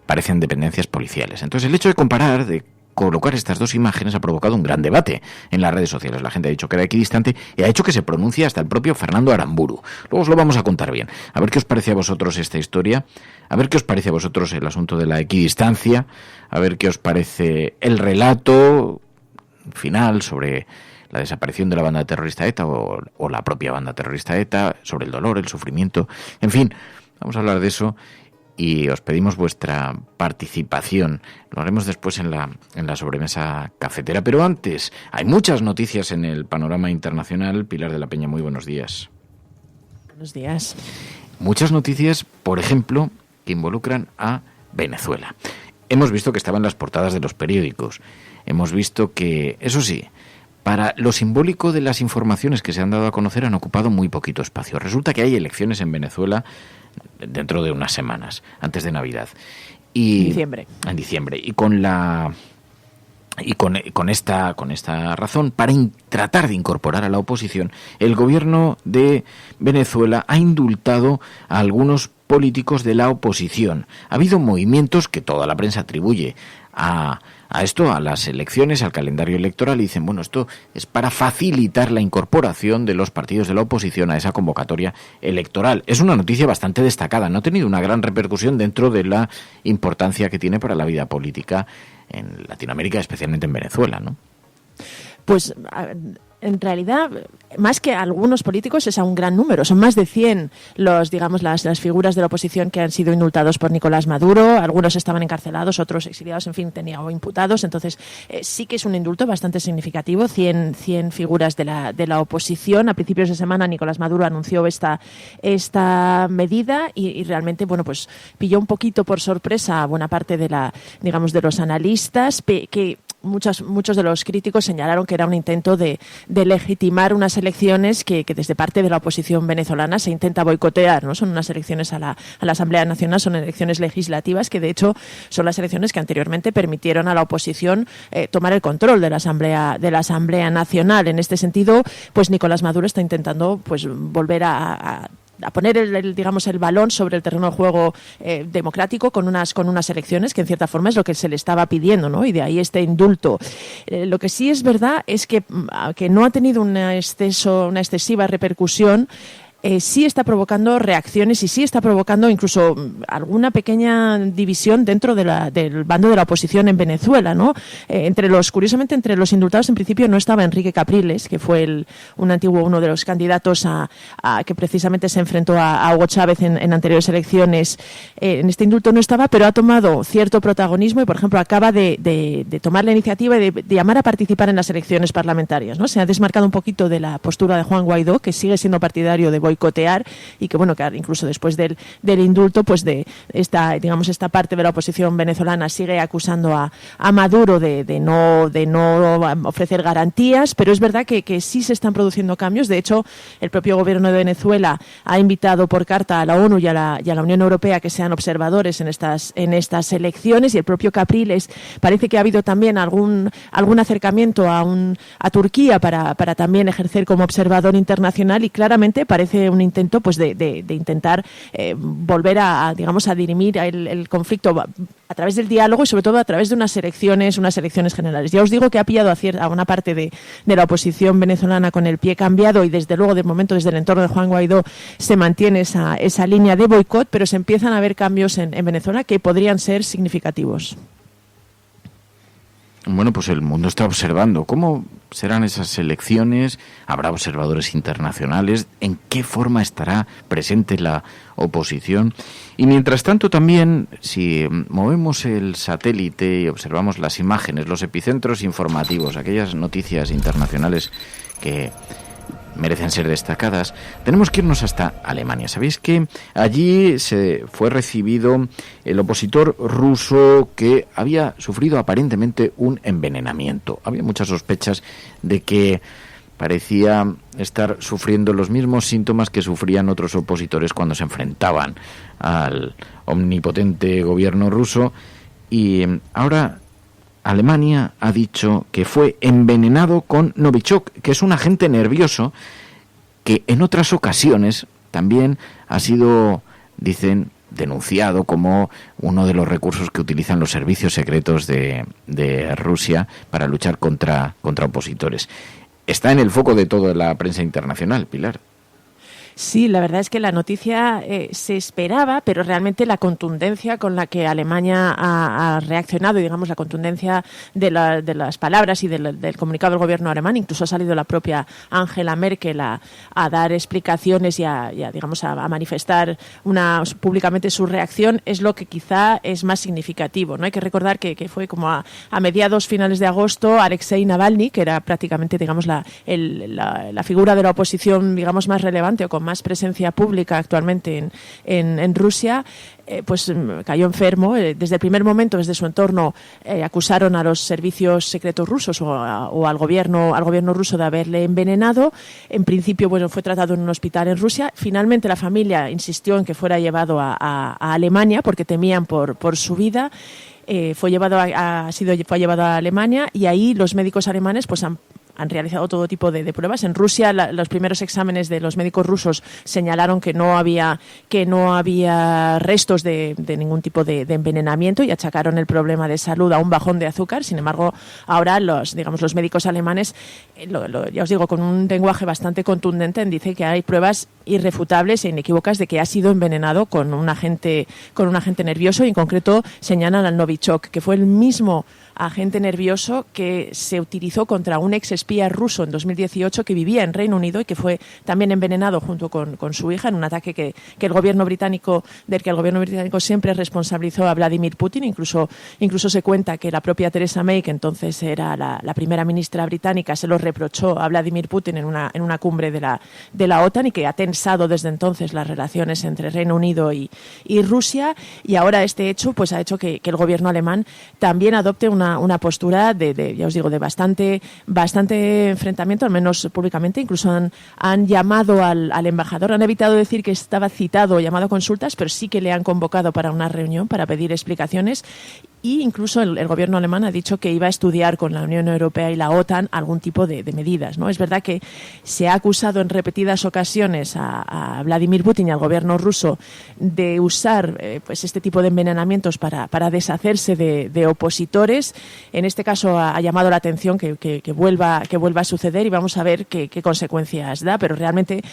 parecen dependencias policiales. Entonces el hecho de comparar, de colocar estas dos imágenes ha provocado un gran debate en las redes sociales. La gente ha dicho que era equidistante y ha hecho que se pronuncie hasta el propio Fernando Aramburu. Luego os lo vamos a contar bien. A ver qué os parece a vosotros esta historia, a ver qué os parece a vosotros el asunto de la equidistancia, a ver qué os parece el relato final sobre la desaparición de la banda terrorista ETA o la propia banda terrorista ETA, sobre el dolor, el sufrimiento. En fin, vamos a hablar de eso. Y os pedimos vuestra participación. Lo haremos después en la sobremesa cafetera. Pero antes, hay muchas noticias en el panorama internacional. Pilar de la Peña, muy buenos días. Buenos días. Muchas noticias, por ejemplo, que involucran a Venezuela. Hemos visto que estaba en las portadas de los periódicos. Hemos visto que, eso sí, para lo simbólico de las informaciones que se han dado a conocer han ocupado muy poquito espacio. Resulta que hay elecciones en Venezuela dentro de unas semanas, antes de Navidad. En diciembre. En diciembre. Y con esta razón, para tratar de incorporar a la oposición, el gobierno de Venezuela ha indultado a algunos políticos de la oposición. Ha habido movimientos que toda la prensa atribuye a esto, a las elecciones, al calendario electoral, y dicen, bueno, esto es para facilitar la incorporación de los partidos de la oposición a esa convocatoria electoral. Es una noticia bastante destacada, no ha tenido una gran repercusión dentro de la importancia que tiene para la vida política en Latinoamérica, especialmente en Venezuela, ¿no? Pues en realidad, más que algunos políticos, es a un gran número. Son más de 100 las figuras de la oposición que han sido indultados por Nicolás Maduro. Algunos estaban encarcelados, otros exiliados, en fin, o imputados. Entonces, sí que es un indulto bastante significativo. 100 figuras de la oposición. A principios de semana, Nicolás Maduro anunció esta medida y realmente, bueno, pues pilló un poquito por sorpresa a buena parte de los analistas que muchos de los críticos señalaron que era un intento de legitimar unas elecciones que desde parte de la oposición venezolana se intenta boicotear, ¿no? Son unas elecciones a la Asamblea Nacional, son elecciones legislativas que de hecho son las elecciones que anteriormente permitieron a la oposición tomar el control de la Asamblea Nacional. En este sentido, pues Nicolás Maduro está intentando pues volver a poner el balón sobre el terreno de juego democrático con unas elecciones que en cierta forma es lo que se le estaba pidiendo, ¿no? Y de ahí este indulto. Lo que sí es verdad es que no ha tenido una excesiva repercusión. Sí está provocando reacciones y sí está provocando incluso alguna pequeña división dentro del bando de la oposición en Venezuela, ¿no? Curiosamente, entre los indultados en principio no estaba Enrique Capriles, que fue uno de los candidatos que precisamente se enfrentó a Hugo Chávez en anteriores elecciones. En este indulto no estaba, pero ha tomado cierto protagonismo y, por ejemplo, acaba de tomar la iniciativa y de llamar a participar en las elecciones parlamentarias, ¿no? Se ha desmarcado un poquito de la postura de Juan Guaidó, que sigue siendo partidario de boicotear y que bueno, que incluso después del indulto, pues de esta parte de la oposición venezolana sigue acusando a Maduro de no ofrecer garantías, pero es verdad que sí se están produciendo cambios. De hecho, el propio gobierno de Venezuela ha invitado por carta a la ONU y a la Unión Europea que sean observadores en estas elecciones, y el propio Capriles parece que ha habido también algún acercamiento a Turquía para también ejercer como observador internacional, y claramente parece un intento pues de intentar volver a dirimir el conflicto a través del diálogo y sobre todo a través de unas elecciones generales. Ya os digo que ha pillado a una parte de la oposición venezolana con el pie cambiado, y desde luego de momento desde el entorno de Juan Guaidó se mantiene esa línea de boicot, pero se empiezan a ver cambios en Venezuela que podrían ser significativos. Bueno, pues el mundo está observando cómo serán esas elecciones, habrá observadores internacionales, en qué forma estará presente la oposición. Y mientras tanto también, si movemos el satélite y observamos las imágenes, los epicentros informativos, aquellas noticias internacionales que merecen ser destacadas, tenemos que irnos hasta Alemania. Sabéis que allí se fue recibido el opositor ruso que había sufrido aparentemente un envenenamiento. Había muchas sospechas de que parecía estar sufriendo los mismos síntomas que sufrían otros opositores cuando se enfrentaban al omnipotente gobierno ruso, y ahora Alemania ha dicho que fue envenenado con Novichok, que es un agente nervioso que en otras ocasiones también ha sido, dicen, denunciado como uno de los recursos que utilizan los servicios secretos de Rusia para luchar contra opositores. Está en el foco de toda la prensa internacional, Pilar. Sí, la verdad es que la noticia se esperaba, pero realmente la contundencia con la que Alemania ha reaccionado, y digamos la contundencia de las palabras y del comunicado del gobierno alemán, incluso ha salido la propia Angela Merkel a dar explicaciones y a manifestar públicamente su reacción, es lo que quizá es más significativo, ¿no? Hay que recordar que fue como a mediados, finales de agosto, Alexei Navalny, que era prácticamente, digamos, la figura de la oposición, digamos, más relevante o con más presencia pública actualmente en Rusia, pues cayó enfermo. Desde el primer momento, desde su entorno, acusaron a los servicios secretos rusos o al gobierno ruso de haberle envenenado. En principio, bueno, fue tratado en un hospital en Rusia. Finalmente, la familia insistió en que fuera llevado a Alemania porque temían por su vida. Fue llevado a Alemania, y ahí los médicos alemanes pues han realizado todo tipo de pruebas. En Rusia, los primeros exámenes de los médicos rusos señalaron que no había restos de ningún tipo de envenenamiento, y achacaron el problema de salud a un bajón de azúcar. Sin embargo, ahora los médicos alemanes, ya os digo, con un lenguaje bastante contundente, dicen que hay pruebas irrefutables e inequívocas de que ha sido envenenado con un agente nervioso, y en concreto señalan al Novichok, que fue el mismo agente nervioso que se utilizó contra un exespía ruso en 2018 que vivía en Reino Unido y que fue también envenenado junto con su hija en un ataque del que el gobierno británico siempre responsabilizó a Vladimir Putin. Incluso se cuenta que la propia Theresa May, que entonces era la primera ministra británica, se lo reprochó a Vladimir Putin en una cumbre de la OTAN, y que ha tensado desde entonces las relaciones entre Reino Unido y Rusia. Y ahora este hecho pues ha hecho que el gobierno alemán también adopte una postura ya os digo, de bastante enfrentamiento, al menos públicamente. Incluso han llamado al embajador, han evitado decir que estaba citado o llamado a consultas, pero sí que le han convocado para una reunión para pedir explicaciones. Y incluso el gobierno alemán ha dicho que iba a estudiar con la Unión Europea y la OTAN algún tipo de medidas, ¿no? Es verdad que se ha acusado en repetidas ocasiones a Vladimir Putin y al gobierno ruso de usar pues este tipo de envenenamientos para deshacerse de opositores. En este caso ha llamado la atención que vuelva a suceder, y vamos a ver qué consecuencias da. Pero realmente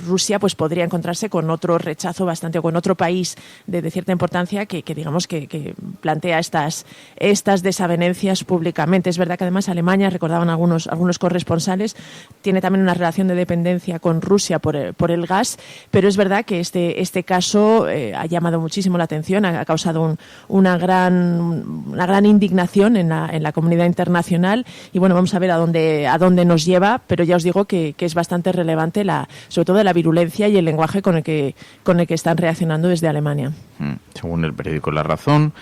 Rusia pues podría encontrarse con otro rechazo o con otro país de cierta importancia que digamos que plantea estas desavenencias públicamente. Es verdad que además Alemania, recordaban algunos corresponsales, tiene también una relación de dependencia con Rusia por el gas, pero es verdad que este caso ha llamado muchísimo la atención, ha causado una gran indignación en la comunidad internacional, y bueno, vamos a ver a dónde nos lleva, pero ya os digo que es bastante relevante sobre todo la virulencia y el lenguaje con el que están reaccionando desde Alemania. Según el periódico La Razón,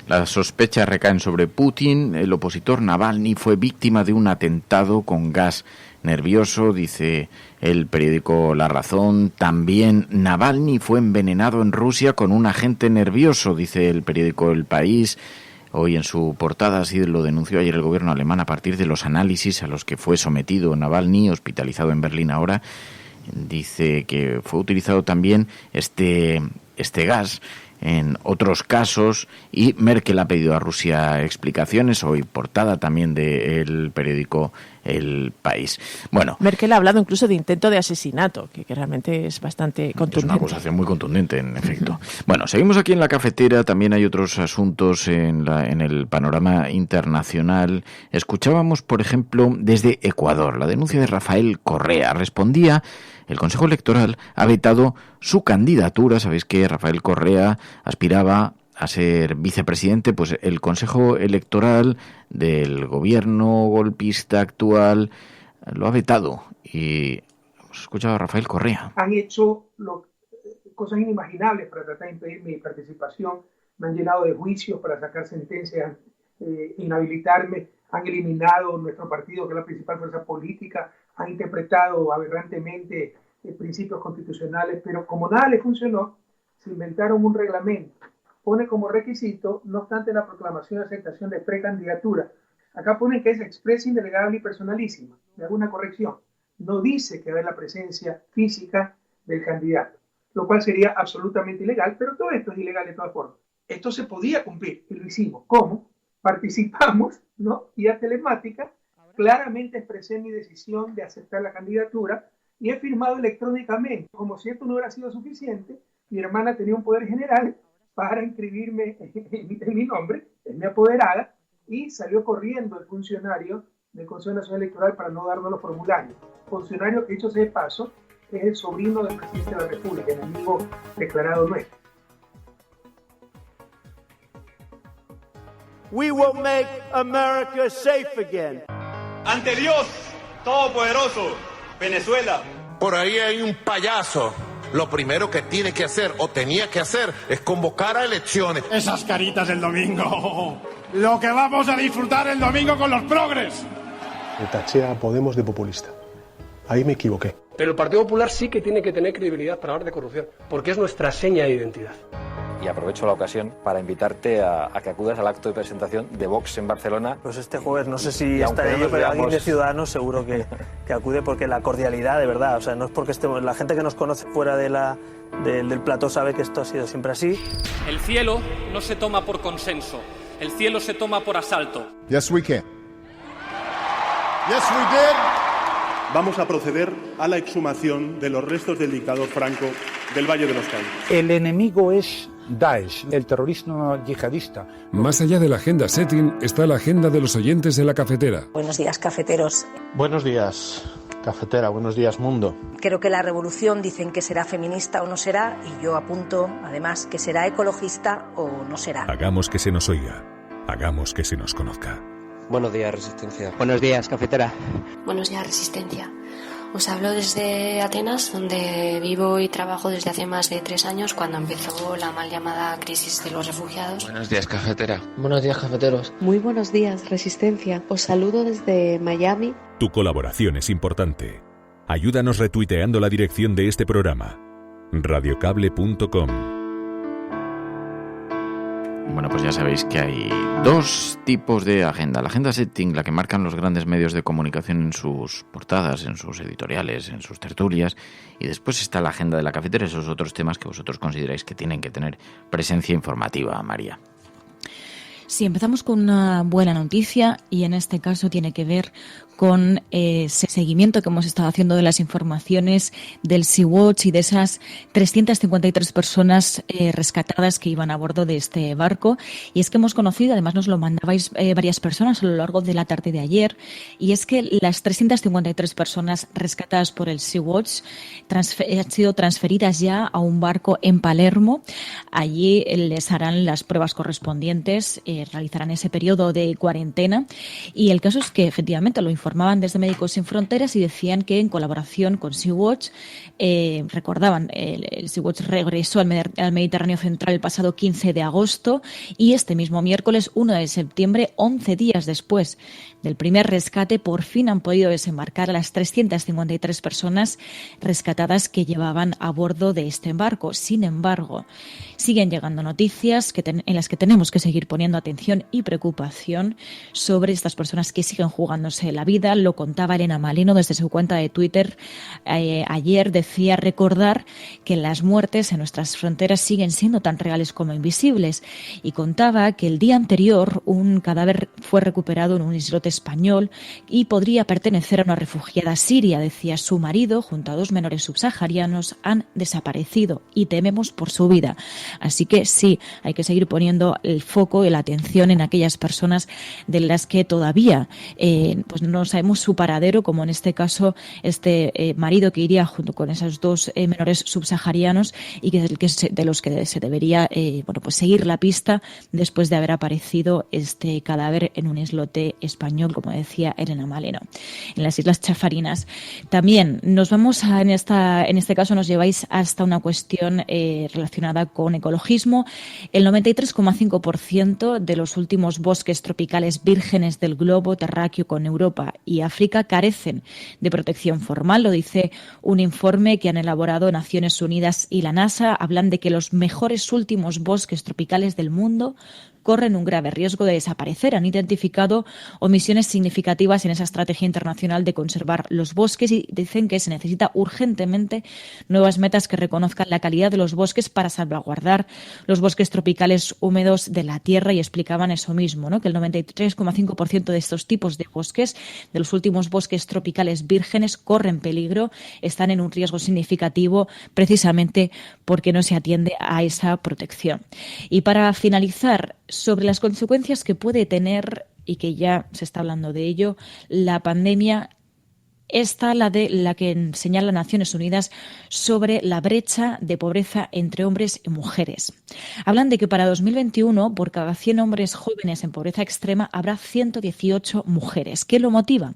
las sospechas recaen sobre Putin. El opositor Navalny fue víctima de un atentado con gas nervioso, dice el periódico La Razón. También Navalny fue envenenado en Rusia con un agente nervioso, dice el periódico El País. Hoy en su portada, así lo denunció ayer el gobierno alemán a partir de los análisis a los que fue sometido Navalny, hospitalizado en Berlín ahora. Dice que fue utilizado también este gas en otros casos, y Merkel ha pedido a Rusia explicaciones. Hoy portada también del periódico el país. Bueno, Merkel ha hablado incluso de intento de asesinato, que realmente es bastante contundente. Es una acusación muy contundente, en efecto. Bueno, seguimos aquí en la cafetera. También hay otros asuntos en el panorama internacional. Escuchábamos, por ejemplo, desde Ecuador, la denuncia de Rafael Correa. Respondía: el Consejo Electoral ha vetado su candidatura. Sabéis que Rafael Correa aspiraba a ser vicepresidente. Pues el Consejo Electoral del gobierno golpista actual lo ha vetado. Y hemos escuchado a Rafael Correa. Han hecho cosas inimaginables para tratar de impedir mi participación. Me han llenado de juicios para sacar sentencias, inhabilitarme. Han eliminado nuestro partido, que es la principal fuerza política. Han interpretado aberrantemente principios constitucionales, pero como nada les funcionó, se inventaron un reglamento. Pone como requisito, no obstante la proclamación de aceptación de precandidatura. Acá ponen que es expresa, indelegable y personalísima. Le hago una corrección. No dice que va a haber la presencia física del candidato, lo cual sería absolutamente ilegal, pero todo esto es ilegal de todas formas. Esto se podía cumplir y lo hicimos. ¿Cómo? Participamos, ¿no? Vía telemática. Claramente expresé mi decisión de aceptar la candidatura y he firmado electrónicamente. Como si esto no hubiera sido suficiente, mi hermana tenía un poder general para inscribirme en mi nombre, es mi apoderada, y salió corriendo el funcionario del Consejo Nacional Electoral para no darnos los formularios. Funcionario que, dicho sea de paso, es el sobrino del presidente de la República, enemigo declarado nuestro. We will make America safe again. Ante Dios Todopoderoso, Venezuela. Por ahí hay un payaso. Lo primero que tiene que hacer o tenía que hacer es convocar a elecciones. Esas caritas del domingo. Lo que vamos a disfrutar el domingo con los progres. Me taché a Podemos de populista. Ahí me equivoqué. Pero el Partido Popular sí que tiene que tener credibilidad para hablar de corrupción, porque es nuestra seña de identidad. Y aprovecho la ocasión para invitarte a que acudas al acto de presentación de Vox en Barcelona. Pues este jueves, no sé si estaré yo, pero alguien de Ciudadanos seguro que acude, porque la cordialidad, de verdad, o sea, no es porque estemos, la gente que nos conoce fuera del plató sabe que esto ha sido siempre así. El cielo no se toma por consenso, el cielo se toma por asalto. Yes, we can. Yes, we did. Vamos a proceder a la exhumación de los restos del dictador Franco del Valle de los Caídos. El enemigo es Daesh, el terrorismo yihadista. Más allá de la agenda setting está la agenda de los oyentes de la cafetera. Buenos días, cafeteros. Buenos días, cafetera. Buenos días, mundo. Creo que la revolución dicen que será feminista o no será, y yo apunto, además, que será ecologista o no será. Hagamos que se nos oiga. Hagamos que se nos conozca. Buenos días, Resistencia. Buenos días, cafetera. Buenos días, Resistencia. Os hablo desde Atenas, donde vivo y trabajo desde hace más de 3 años, cuando empezó la mal llamada crisis de los refugiados. Buenos días, cafetera. Buenos días, cafeteros. Muy buenos días, Resistencia. Os saludo desde Miami. Tu colaboración es importante. Ayúdanos retuiteando la dirección de este programa. radiocable.com. Bueno, pues ya sabéis que hay dos tipos de agenda. La agenda setting, la que marcan los grandes medios de comunicación en sus portadas, en sus editoriales, en sus tertulias. Y después está la agenda de la cafetera, esos otros temas que vosotros consideráis que tienen que tener presencia informativa, María. Sí, empezamos con una buena noticia, y en este caso tiene que ver con ese seguimiento que hemos estado haciendo de las informaciones del Sea-Watch y de esas 353 personas rescatadas que iban a bordo de este barco. Y es que hemos conocido, además nos lo mandabais varias personas a lo largo de la tarde de ayer, y es que las 353 personas rescatadas por el Sea-Watch han sido transferidas ya a un barco en Palermo. Allí les harán las pruebas correspondientes, realizarán ese periodo de cuarentena, y el caso es que efectivamente lo informaban desde Médicos Sin Fronteras y decían que en colaboración con Sea-Watch, recordaban, el Sea-Watch regresó al Mediterráneo Central el pasado 15 de agosto y este mismo miércoles 1 de septiembre, 11 días después del primer rescate, por fin han podido desembarcar a las 353 personas rescatadas que llevaban a bordo de este barco. Sin embargo, siguen llegando noticias en las que tenemos que seguir poniendo atención y preocupación sobre estas personas que siguen jugándose la vida. Lo contaba Elena Maleno desde su cuenta de Twitter ayer. Decía recordar que las muertes en nuestras fronteras siguen siendo tan reales como invisibles, y contaba que el día anterior un cadáver fue recuperado en un islote español y podría pertenecer a una refugiada siria. Decía, su marido junto a 2 menores subsaharianos han desaparecido y tememos por su vida. Así que sí, hay que seguir poniendo el foco y la atención en aquellas personas de las que todavía pues no sabemos su paradero, como en este caso este marido que iría junto con esos 2 menores subsaharianos, y de los que se debería pues seguir la pista después de haber aparecido este cadáver en un islote español, como decía Elena Maleno, en las Islas Chafarinas. También nos vamos en este caso nos lleváis hasta una cuestión relacionada con ecologismo. El 93,5% de los últimos bosques tropicales vírgenes del globo terráqueo con Europa y África carecen de protección formal. Lo dice un informe que han elaborado Naciones Unidas y la NASA. Hablan de que los mejores últimos bosques tropicales del mundo corren un grave riesgo de desaparecer. Han identificado omisiones significativas en esa estrategia internacional de conservar los bosques y dicen que se necesita urgentemente nuevas metas que reconozcan la calidad de los bosques para salvaguardar los bosques tropicales húmedos de la Tierra, y explicaban eso mismo, ¿no? Que el 93,5% de estos tipos de bosques, de los últimos bosques tropicales vírgenes, corren peligro, están en un riesgo significativo precisamente porque no se atiende a esa protección. Y para finalizar, sobre las consecuencias que puede tener, y que ya se está hablando de ello, la pandemia, la que señala Naciones Unidas sobre la brecha de pobreza entre hombres y mujeres. Hablan de que para 2021, por cada 100 hombres jóvenes en pobreza extrema, habrá 118 mujeres. ¿Qué lo motiva?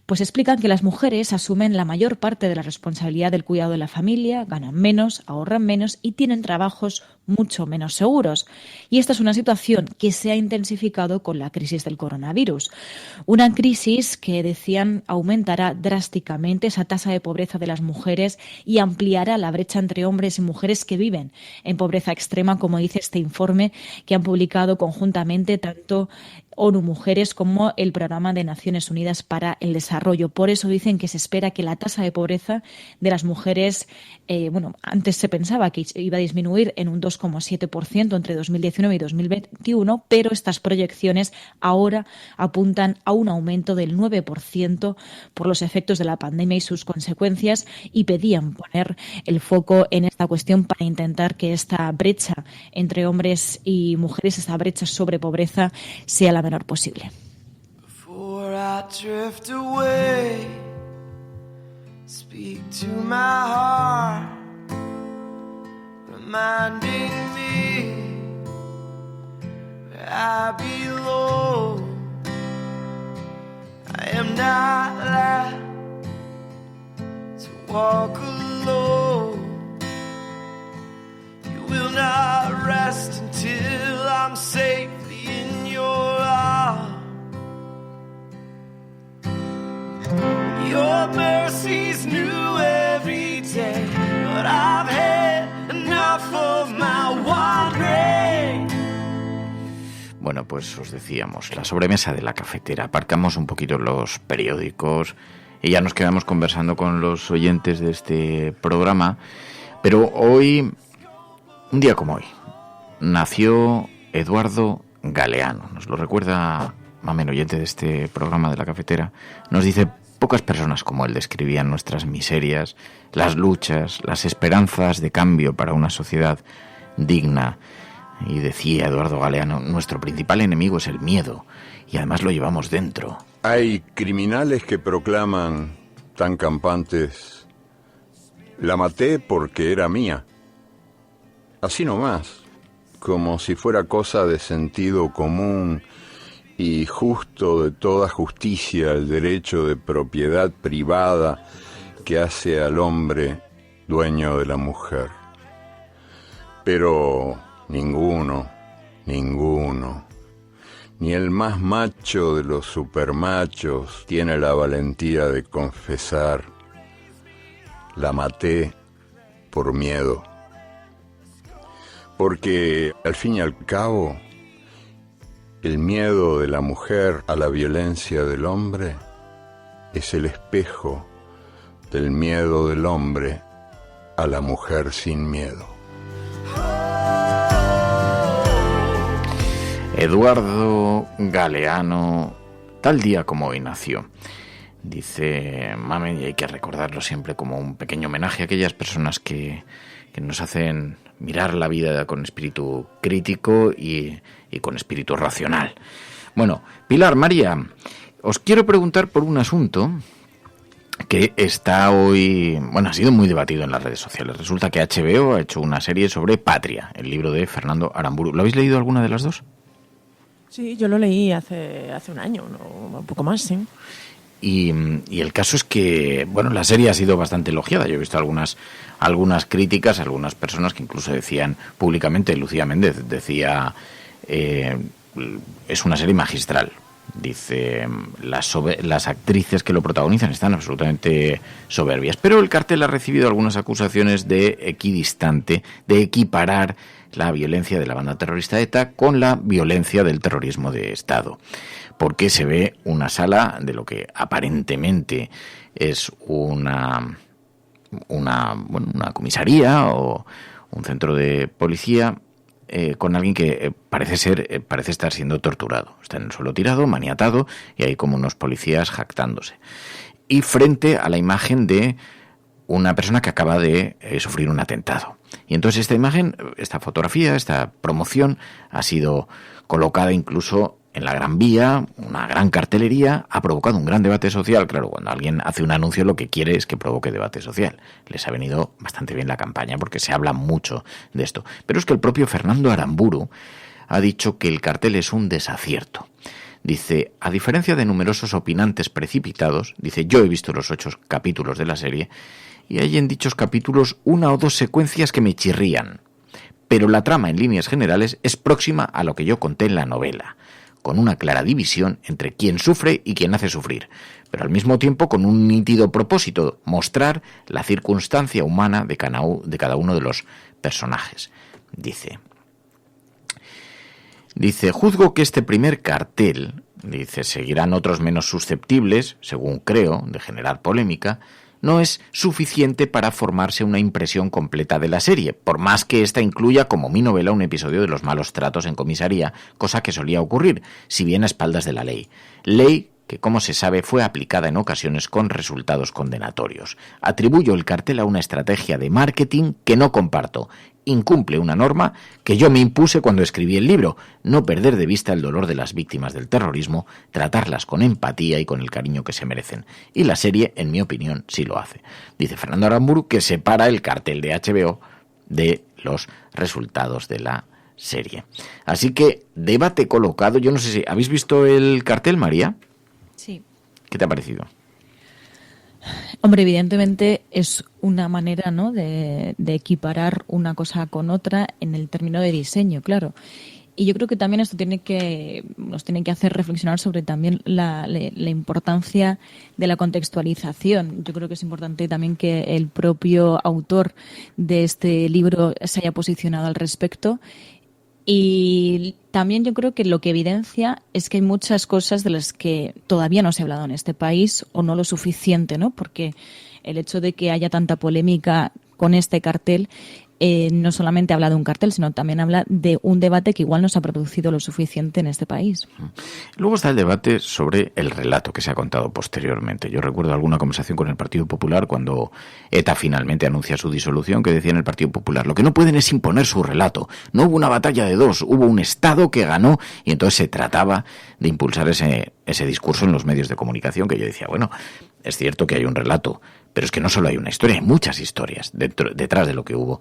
Pues explican que las mujeres asumen la mayor parte de la responsabilidad del cuidado de la familia, ganan menos, ahorran menos y tienen trabajos mucho menos seguros. Y esta es una situación que se ha intensificado con la crisis del coronavirus. Una crisis que, decían, aumentará drásticamente esa tasa de pobreza de las mujeres y ampliará la brecha entre hombres y mujeres que viven en pobreza extrema, como dice este informe que han publicado conjuntamente tanto ONU Mujeres como el Programa de Naciones Unidas para el Desarrollo. Por eso dicen que se espera que la tasa de pobreza de las mujeres, antes se pensaba que iba a disminuir en un 2,7% entre 2019 y 2021, pero estas proyecciones ahora apuntan a un aumento del 9% por los efectos de la pandemia y sus consecuencias, y pedían poner el foco en esta cuestión para intentar que esta brecha entre hombres y mujeres, esta brecha sobre pobreza, sea la menor posible. Before I drift away, speak to my heart, reminding me where I belong. I am not allowed to walk alone. You will not rest until I'm safe in your arms. Your mercy's new every day, but I've had enough of my wandering. Bueno, pues os decíamos, la sobremesa de la cafetera. Aparcamos un poquito los periódicos y ya nos quedamos conversando con los oyentes de este programa. Pero hoy, un día como hoy, nació Eduardo Galeano. Nos lo recuerda Mamen, oyente de este programa de la cafetera. Nos dice: pocas personas como él describían nuestras miserias, las luchas, las esperanzas de cambio para una sociedad digna. Y decía Eduardo Galeano: nuestro principal enemigo es el miedo, y además lo llevamos dentro. Hay criminales que proclaman tan campantes: la maté porque era mía. Así nomás, como si fuera cosa de sentido común y justo de toda justicia el derecho de propiedad privada que hace al hombre dueño de la mujer. Pero ninguno, ni el más macho de los supermachos tiene la valentía de confesar: la maté por miedo. Porque al fin y al cabo, El miedo de la mujer a la violencia del hombre es el espejo del miedo del hombre a la mujer sin miedo. Eduardo Galeano, tal día como hoy nació. Dice Mamen, y hay que recordarlo siempre como un pequeño homenaje a aquellas personas que nos hacen mirar la vida con espíritu crítico y con espíritu racional. Bueno, Pilar, María, os quiero preguntar por un asunto que está hoy, bueno, ha sido muy debatido en las redes sociales. Resulta que HBO ha hecho una serie sobre Patria, el libro de Fernando Aramburu. ¿Lo habéis leído alguna de las dos? Sí, yo lo leí hace un año, un poco más, sí. Y el caso es que, bueno, la serie ha sido bastante elogiada. Yo he visto algunas críticas, algunas personas que incluso decían públicamente, Lucía Méndez decía, es una serie magistral. Dice, las actrices que lo protagonizan están absolutamente soberbias. Pero el cartel ha recibido algunas acusaciones de equidistante, de equiparar la violencia de la banda terrorista ETA con la violencia del terrorismo de Estado. Porque se ve una sala de lo que aparentemente es una comisaría o un centro de policía con alguien que parece estar siendo torturado. Está en el suelo tirado, maniatado, y hay como unos policías jactándose. Y frente a la imagen de una persona que acaba de sufrir un atentado. Y entonces esta imagen, esta fotografía, esta promoción ha sido colocada incluso en la Gran Vía, una gran cartelería, ha provocado un gran debate social. Claro, cuando alguien hace un anuncio lo que quiere es que provoque debate social. Les ha venido bastante bien la campaña porque se habla mucho de esto. Pero es que el propio Fernando Aramburu ha dicho que el cartel es un desacierto. Dice, a diferencia de numerosos opinantes precipitados, dice, yo he visto los 8 capítulos de la serie y hay en dichos capítulos 1 o 2 secuencias que me chirrían. Pero la trama en líneas generales es próxima a lo que yo conté en la novela, con una clara división entre quien sufre y quien hace sufrir, pero al mismo tiempo con un nítido propósito, mostrar la circunstancia humana de cada uno de los personajes. Dice, juzgo que este primer cartel, dice, seguirán otros menos susceptibles, según creo, de generar polémica, no es suficiente para formarse una impresión completa de la serie, por más que ésta incluya como mi novela un episodio de los malos tratos en comisaría, cosa que solía ocurrir, si bien a espaldas de la ley. Ley que, como se sabe, fue aplicada en ocasiones con resultados condenatorios. Atribuyo el cartel a una estrategia de marketing que no comparto. Incumple una norma que yo me impuse cuando escribí el libro, no perder de vista el dolor de las víctimas del terrorismo, tratarlas con empatía y con el cariño que se merecen. Y la serie, en mi opinión, sí lo hace. Dice Fernando Aramburu que separa el cartel de HBO de los resultados de la serie. Así que, debate colocado. Yo no sé si... ¿Habéis visto el cartel, María? Sí. ¿Qué te ha parecido? Hombre, evidentemente es una manera, ¿no?, de equiparar una cosa con otra en el término de diseño, claro. Y yo creo que también esto nos tiene que hacer reflexionar sobre también la importancia de la contextualización. Yo creo que es importante también que el propio autor de este libro se haya posicionado al respecto. Y también yo creo que lo que evidencia es que hay muchas cosas de las que todavía no se ha hablado en este país, o no lo suficiente, ¿no? Porque el hecho de que haya tanta polémica con este cartel no solamente habla de un cartel, sino también habla de un debate que igual no se ha producido lo suficiente en este país. Luego está el debate sobre el relato que se ha contado posteriormente. Yo recuerdo alguna conversación con el Partido Popular cuando ETA finalmente anuncia su disolución, que decía en el Partido Popular, lo que no pueden es imponer su relato. No hubo una batalla de dos, hubo un Estado que ganó, y entonces se trataba de impulsar ese discurso en los medios de comunicación, que yo decía, bueno, es cierto que hay un relato, pero es que no solo hay una historia, hay muchas historias detrás de lo que hubo,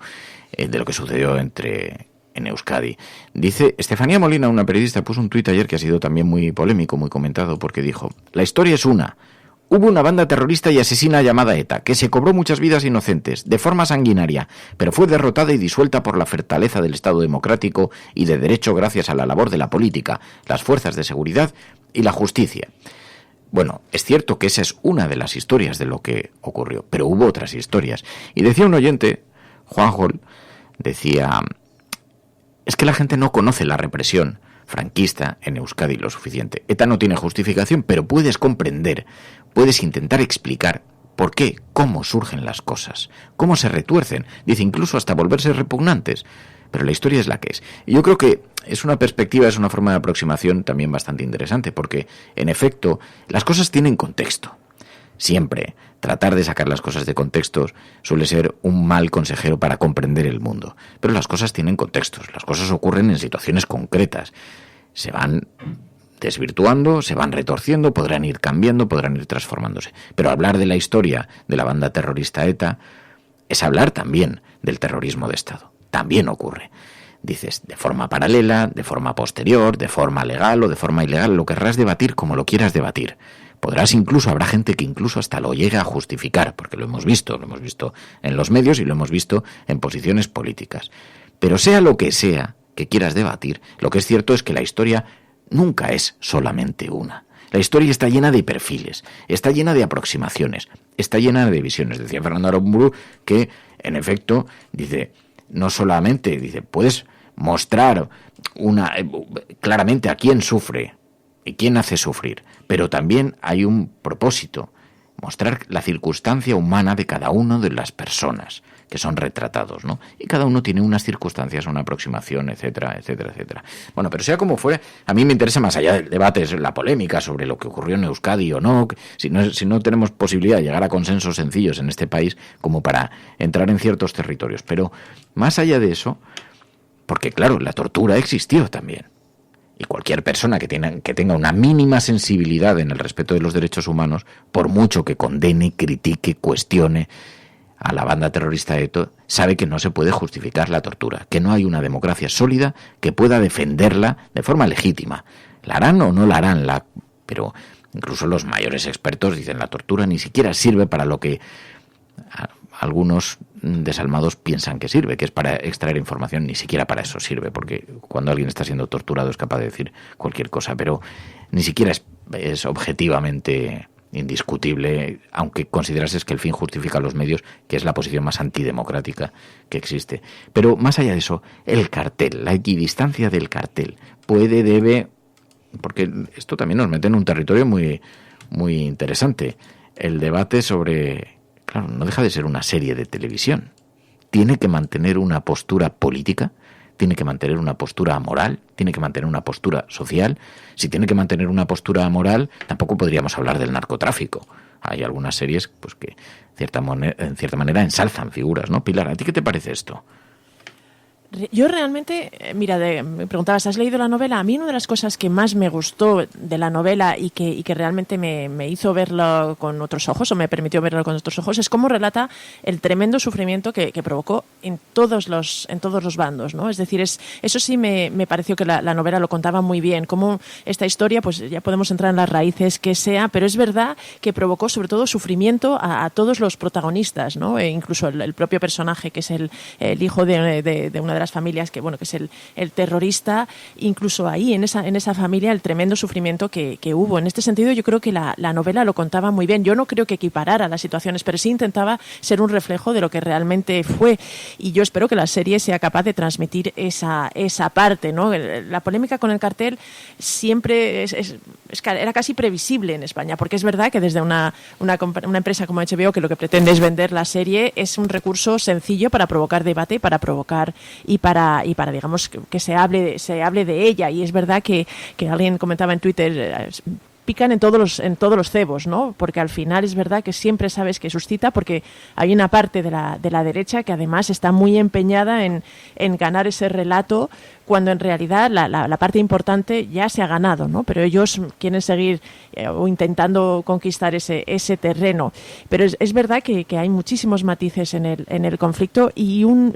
de lo que sucedió en Euskadi. Dice Estefanía Molina, una periodista, puso un tuit ayer que ha sido también muy polémico, muy comentado, porque dijo, la historia es una. Hubo una banda terrorista y asesina llamada ETA, que se cobró muchas vidas inocentes, de forma sanguinaria, pero fue derrotada y disuelta por la fortaleza del Estado democrático y de derecho gracias a la labor de la política, las fuerzas de seguridad y la justicia. Bueno, es cierto que esa es una de las historias de lo que ocurrió, pero hubo otras historias. Y decía un oyente, Juan Hall, decía, es que la gente no conoce la represión, franquista en Euskadi lo suficiente. ETA no tiene justificación, pero puedes comprender, puedes intentar explicar por qué, cómo surgen las cosas, cómo se retuercen, dice incluso hasta volverse repugnantes. Pero la historia es la que es. Y yo creo que es una perspectiva, es una forma de aproximación también bastante interesante, porque, en efecto, las cosas tienen contexto. Siempre tratar de sacar las cosas de contextos suele ser un mal consejero para comprender el mundo. Pero las cosas tienen contextos, las cosas ocurren en situaciones concretas. Se van desvirtuando, se van retorciendo, podrán ir cambiando, podrán ir transformándose. Pero hablar de la historia de la banda terrorista ETA es hablar también del terrorismo de Estado. También ocurre. Dices, de forma paralela, de forma posterior, de forma legal o de forma ilegal, lo querrás debatir como lo quieras debatir. Podrás incluso, habrá gente que incluso hasta lo llegue a justificar, porque lo hemos visto en los medios y lo hemos visto en posiciones políticas. Pero sea lo que sea que quieras debatir, lo que es cierto es que la historia nunca es solamente una. La historia está llena de perfiles, está llena de aproximaciones, está llena de visiones. Decía Fernando Aramburu que, en efecto, dice, no solamente, dice, puedes mostrar claramente a quién sufre y quién hace sufrir, pero también hay un propósito, mostrar la circunstancia humana de cada uno de las personas que son retratados, ¿no? Y cada uno tiene unas circunstancias, una aproximación, etcétera, etcétera, etcétera. Bueno, pero sea como fuere, a mí me interesa más allá del debate, es la polémica sobre lo que ocurrió en Euskadi o no, si no tenemos posibilidad de llegar a consensos sencillos en este país como para entrar en ciertos territorios. Pero más allá de eso, porque claro, la tortura existió también. Y cualquier persona que tenga una mínima sensibilidad en el respeto de los derechos humanos, por mucho que condene, critique, cuestione a la banda terrorista ETA, sabe que no se puede justificar la tortura, que no hay una democracia sólida que pueda defenderla de forma legítima. ¿La harán o no la harán? Pero incluso los mayores expertos dicen la tortura ni siquiera sirve para lo que algunos desalmados piensan que sirve, que es para extraer información. Ni siquiera para eso sirve, porque cuando alguien está siendo torturado es capaz de decir cualquier cosa, pero ni siquiera es objetivamente indiscutible, aunque considerases que el fin justifica los medios, que es la posición más antidemocrática que existe. Pero más allá de eso, el cartel, la equidistancia del cartel, debe, porque esto también nos mete en un territorio muy, muy interesante, el debate sobre, claro, no deja de ser una serie de televisión, tiene que mantener una postura política, tiene que mantener una postura moral, tiene que mantener una postura social. Si tiene que mantener una postura moral, tampoco podríamos hablar del narcotráfico. Hay algunas series pues que en cierta manera ensalzan figuras, ¿no? Pilar, ¿a ti qué te parece esto? Yo realmente, mira, me preguntabas, ¿has leído la novela? A mí una de las cosas que más me gustó de la novela y que realmente me hizo verlo con otros ojos, o me permitió verlo con otros ojos, es cómo relata el tremendo sufrimiento que provocó en todos los bandos, ¿no? Es decir, eso sí me pareció que la novela lo contaba muy bien, cómo esta historia, pues ya podemos entrar en las raíces que sea, pero es verdad que provocó sobre todo sufrimiento a todos los protagonistas, ¿no? E incluso el propio personaje, que es el hijo de una de las familias, que es el terrorista, incluso ahí en esa familia el tremendo sufrimiento que hubo. En este sentido yo creo que la novela lo contaba muy bien. Yo no creo que equiparara las situaciones, pero sí intentaba ser un reflejo de lo que realmente fue, y yo espero que la serie sea capaz de transmitir esa parte, ¿no? La polémica con el cartel siempre era casi previsible en España, porque es verdad que desde una empresa como HBO, que lo que pretende es vender la serie, es un recurso sencillo para provocar debate, para provocar y para digamos que se hable de ella. Y es verdad que alguien comentaba en Twitter, pican en todos los cebos, ¿no? Porque al final es verdad que siempre sabes que suscita, porque hay una parte de la derecha que además está muy empeñada en ganar ese relato, cuando en realidad la parte importante ya se ha ganado, ¿no? Pero ellos quieren seguir o intentando conquistar ese terreno. Pero es verdad que hay muchísimos matices en el conflicto, y un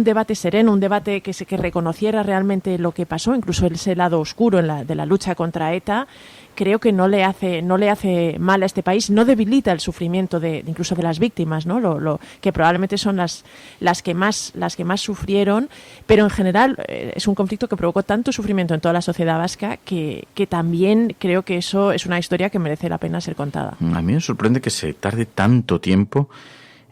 debate sereno, un debate que reconociera realmente lo que pasó, incluso ese lado oscuro de la lucha contra ETA, creo que no le hace mal a este país, no debilita el sufrimiento incluso de las víctimas, ¿no? Lo que probablemente son las que más sufrieron, pero en general es un conflicto que provocó tanto sufrimiento en toda la sociedad vasca que también creo que eso es una historia que merece la pena ser contada. A mí me sorprende que se tarde tanto tiempo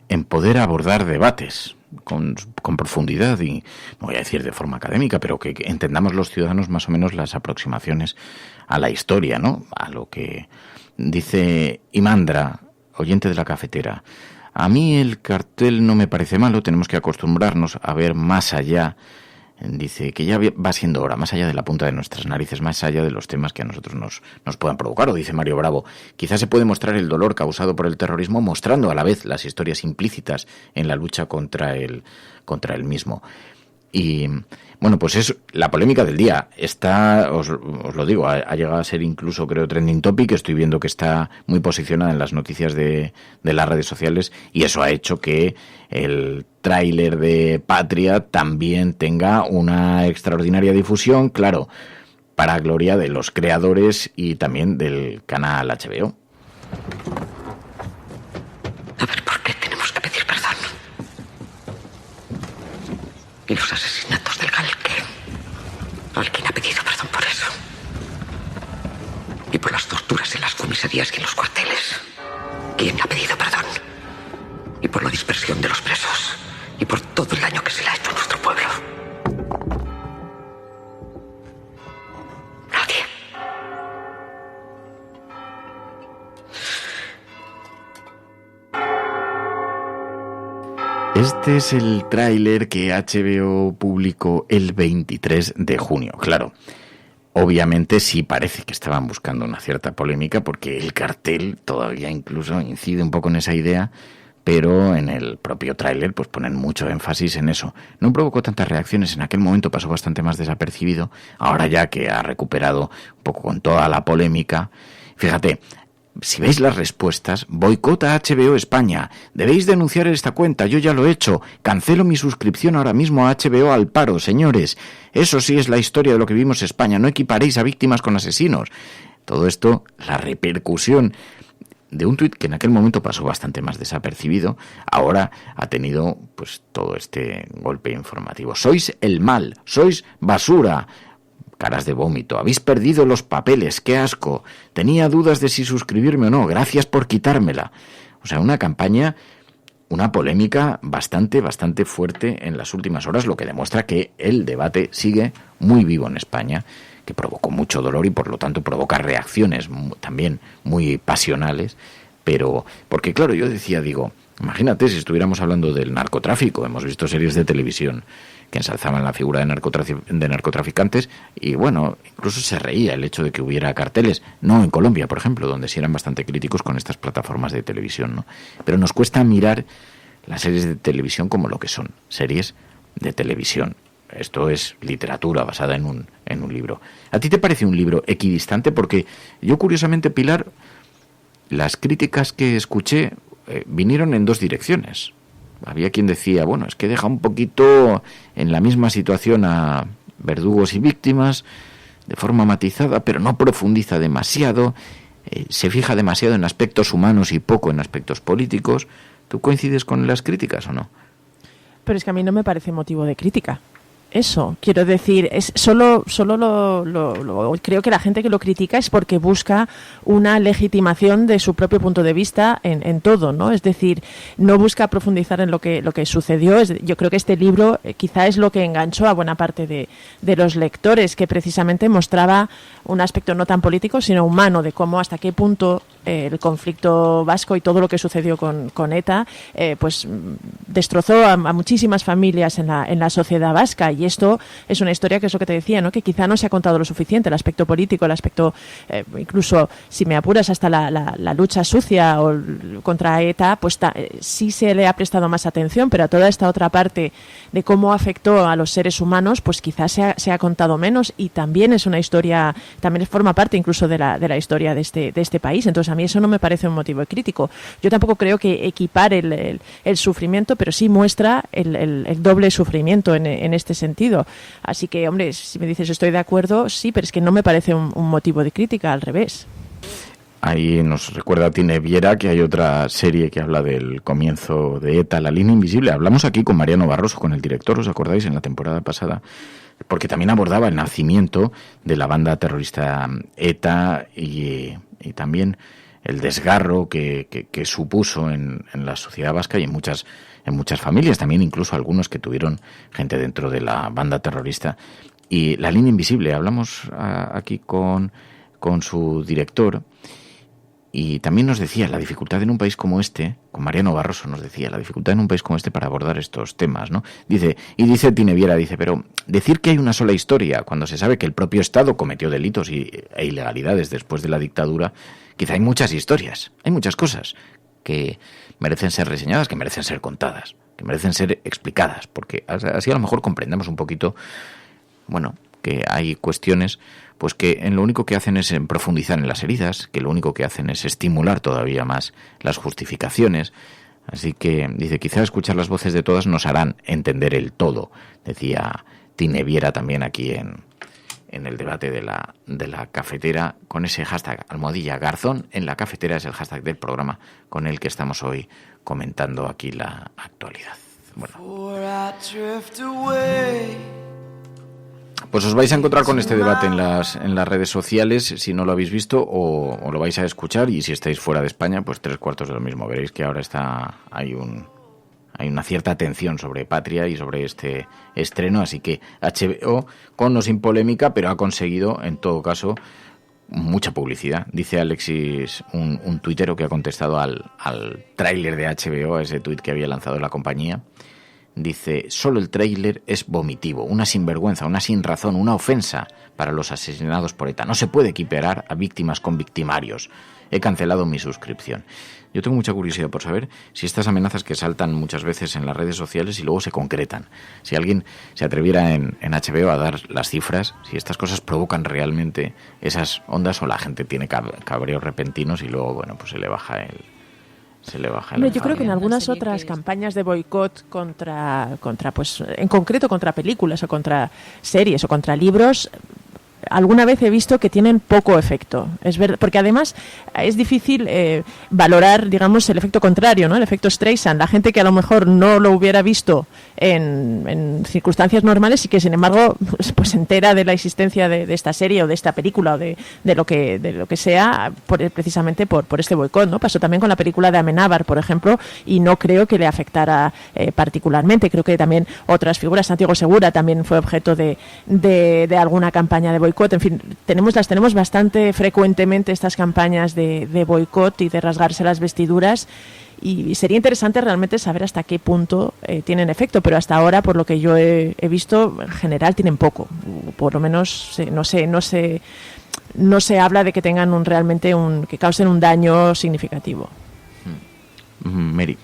en poder abordar debates. con profundidad y, no voy a decir de forma académica, pero que entendamos los ciudadanos más o menos las aproximaciones a la historia, ¿no? A lo que dice Imandra, oyente de La Cafetera. A mí el cartel no me parece malo, tenemos que acostumbrarnos a ver más allá. Dice que ya va siendo hora, más allá de la punta de nuestras narices, más allá de los temas que a nosotros nos puedan provocar. O dice Mario Bravo, quizás se puede mostrar el dolor causado por el terrorismo mostrando a la vez las historias implícitas en la lucha contra el mismo. Y bueno, pues es la polémica del día. Está, os lo digo, ha llegado a ser incluso, creo, trending topic. Estoy viendo que está muy posicionada en las noticias de las redes sociales y eso ha hecho que el tráiler de Patria también tenga una extraordinaria difusión, claro, para gloria de los creadores y también del canal HBO. A ver, ¿por qué tenemos que pedir perdón? Y los asesinatos del Galque. ¿Alguien ha pedido perdón por eso? Y por las torturas en las comisarías y en los cuarteles. ¿Quién ha pedido perdón? Y por la dispersión de los presos. Y por todo el daño que se le ha hecho a nuestro pueblo. Nadie. Este es el tráiler que HBO publicó el 23 de junio. Claro, obviamente sí parece que estaban buscando una cierta polémica porque el cartel todavía incluso incide un poco en esa idea, pero en el propio tráiler pues ponen mucho énfasis en eso. No provocó tantas reacciones, en aquel momento pasó bastante más desapercibido, ahora ya que ha recuperado un poco con toda la polémica. Fíjate, si veis las respuestas, boicota HBO España, debéis denunciar esta cuenta, yo ya lo he hecho, cancelo mi suscripción ahora mismo a HBO al paro, señores. Eso sí es la historia de lo que vivimos en España, no equiparéis a víctimas con asesinos. Todo esto, la repercusión de un tuit que en aquel momento pasó bastante más desapercibido, ahora ha tenido pues todo este golpe informativo. Sois el mal, sois basura. Caras de vómito, habéis perdido los papeles, qué asco. Tenía dudas de si suscribirme o no, gracias por quitármela. O sea, una campaña, una polémica bastante fuerte en las últimas horas, lo que demuestra que el debate sigue muy vivo en España, que provocó mucho dolor y por lo tanto provoca reacciones también muy pasionales, pero porque claro, yo decía, imagínate si estuviéramos hablando del narcotráfico, hemos visto series de televisión que ensalzaban la figura de narcotraficantes y bueno, incluso se reía el hecho de que hubiera carteles, no en Colombia, por ejemplo, donde sí eran bastante críticos con estas plataformas de televisión, ¿no? Pero nos cuesta mirar las series de televisión como lo que son, series de televisión. Esto es literatura basada en un libro. ¿A ti te parece un libro equidistante? Porque yo, curiosamente, Pilar, las críticas que escuché vinieron en dos direcciones. Había quien decía, bueno, es que deja un poquito en la misma situación a verdugos y víctimas, de forma matizada, pero no profundiza demasiado, se fija demasiado en aspectos humanos y poco en aspectos políticos. ¿Tú coincides con las críticas o no? Pero es que a mí no me parece motivo de crítica. Eso, quiero decir, es solo creo que la gente que lo critica es porque busca una legitimación de su propio punto de vista en todo, ¿no? Es decir, no busca profundizar en lo que sucedió. Yo creo que este libro quizá es lo que enganchó a buena parte de los lectores, que precisamente mostraba un aspecto no tan político, sino humano, de cómo hasta qué punto el conflicto vasco y todo lo que sucedió con ETA pues destrozó a muchísimas familias en la sociedad vasca. Y esto es una historia que es lo que te decía, ¿no? Que quizá no se ha contado lo suficiente, el aspecto político, el aspecto incluso, si me apuras, hasta la lucha sucia contra ETA, pues sí se le ha prestado más atención, pero a toda esta otra parte de cómo afectó a los seres humanos, pues quizás se ha contado menos, y también es una historia, también forma parte incluso de la historia de este país. Entonces a mí eso no me parece un motivo crítico. Yo tampoco creo que equipar el sufrimiento, pero sí muestra el doble sufrimiento en este sentido. Así que, hombre, si me dices estoy de acuerdo, sí, pero es que no me parece un motivo de crítica, al revés. Ahí nos recuerda a Tine Viera que hay otra serie que habla del comienzo de ETA, La línea invisible. Hablamos aquí con Mariano Barroso, con el director, ¿os acordáis? En la temporada pasada, porque también abordaba el nacimiento de la banda terrorista ETA y también desgarro que supuso en la sociedad vasca y en muchas familias, también incluso algunos que tuvieron gente dentro de la banda terrorista. Y La línea invisible, hablamos aquí con su director, y también nos decía la dificultad en un país como este, con Mariano Barroso nos decía, la dificultad en un país como este para abordar estos temas, ¿no? Dice Tineviera, pero decir que hay una sola historia, cuando se sabe que el propio Estado cometió delitos e ilegalidades después de la dictadura, quizá hay muchas historias, hay muchas cosas que merecen ser reseñadas, que merecen ser contadas, que merecen ser explicadas, porque así a lo mejor comprendemos un poquito, bueno, que hay cuestiones pues que lo único que hacen es profundizar en las heridas, que lo único que hacen es estimular todavía más las justificaciones. Así que, dice, quizá escuchar las voces de todas nos harán entender el todo, decía Tineviera también aquí en el debate de la cafetera, con ese hashtag #Garzón en la cafetera, es el hashtag del programa con el que estamos hoy comentando aquí la actualidad. Bueno, pues os vais a encontrar con este debate en las redes sociales, si no lo habéis visto, o lo vais a escuchar, y si estáis fuera de España, pues 3/4 de lo mismo. Veréis que ahora hay una cierta atención sobre Patria y sobre este estreno, así que HBO, con o sin polémica, pero ha conseguido, en todo caso, mucha publicidad. Dice Alexis, un tuitero que ha contestado al tráiler de HBO, a ese tuit que había lanzado la compañía. Dice, solo el tráiler es vomitivo, una sinvergüenza, una sinrazón, una ofensa para los asesinados por ETA. No se puede equiparar a víctimas con victimarios. He cancelado mi suscripción. Yo tengo mucha curiosidad por saber si estas amenazas que saltan muchas veces en las redes sociales y luego se concretan. Si alguien se atreviera en HBO a dar las cifras, si estas cosas provocan realmente esas ondas o la gente tiene cabreos repentinos y luego, bueno, pues se le baja el... No, yo creo que en algunas otras campañas de boicot contra, pues, en concreto contra películas o contra series o contra libros, alguna vez he visto que tienen poco efecto. Es verdad, porque además es difícil valorar, digamos, el efecto contrario, ¿no? El efecto Streisand. La gente que a lo mejor no lo hubiera visto en circunstancias normales y que, sin embargo, pues se entera de la existencia de esta serie o de esta película o de lo que sea precisamente por este boicot, ¿no? Pasó también con la película de Amenábar, por ejemplo, y no creo que le afectara particularmente. Creo que también otras figuras, Santiago Segura también fue objeto de alguna campaña de boicot. En fin, las tenemos bastante frecuentemente, estas campañas de boicot y de rasgarse las vestiduras, y sería interesante realmente saber hasta qué punto tienen efecto, pero hasta ahora, por lo que yo he visto, en general tienen poco. Por lo menos no se habla de que tengan que causen un daño significativo. Mary.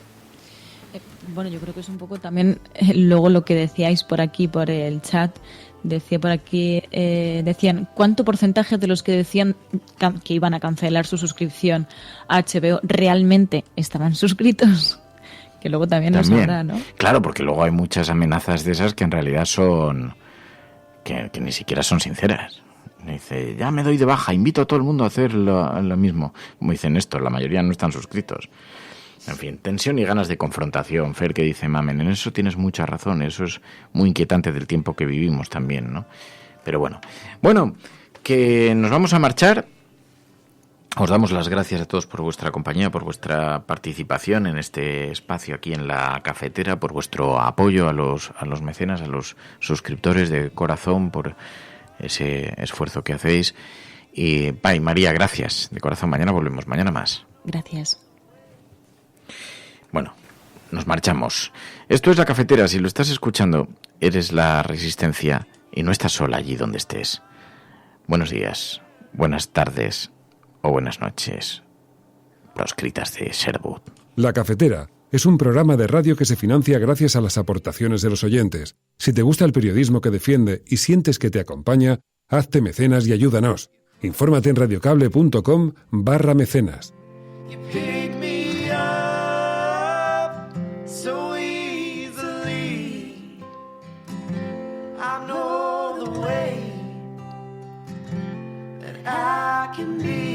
Bueno, yo creo que es un poco también luego lo que decíais por aquí, por el chat. Decía por aquí, decían, ¿cuánto porcentaje de los que decían que iban a cancelar su suscripción a HBO realmente estaban suscritos? Que luego también nos habrá, ¿no? Claro, porque luego hay muchas amenazas de esas que en realidad son... que ni siquiera son sinceras. Dice, ya me doy de baja, invito a todo el mundo a hacer lo mismo. Como dicen esto, la mayoría no están suscritos. En fin, tensión y ganas de confrontación. Fer, que dice, mamen, en eso tienes mucha razón, eso es muy inquietante del tiempo que vivimos también, ¿no? Pero bueno, que nos vamos a marchar. Os damos las gracias a todos por vuestra compañía, por vuestra participación en este espacio aquí en la cafetera, por vuestro apoyo a los mecenas, a los suscriptores de corazón, por ese esfuerzo que hacéis. Y María, gracias de corazón. Mañana volvemos, mañana más. Gracias. Bueno, nos marchamos. Esto es La Cafetera. Si lo estás escuchando, eres la Resistencia y no estás sola allí donde estés. Buenos días, buenas tardes o buenas noches, proscritas de Sherwood. La Cafetera es un programa de radio que se financia gracias a las aportaciones de los oyentes. Si te gusta el periodismo que defiende y sientes que te acompaña, hazte mecenas y ayúdanos. Infórmate en radiocable.com/mecenas. I can be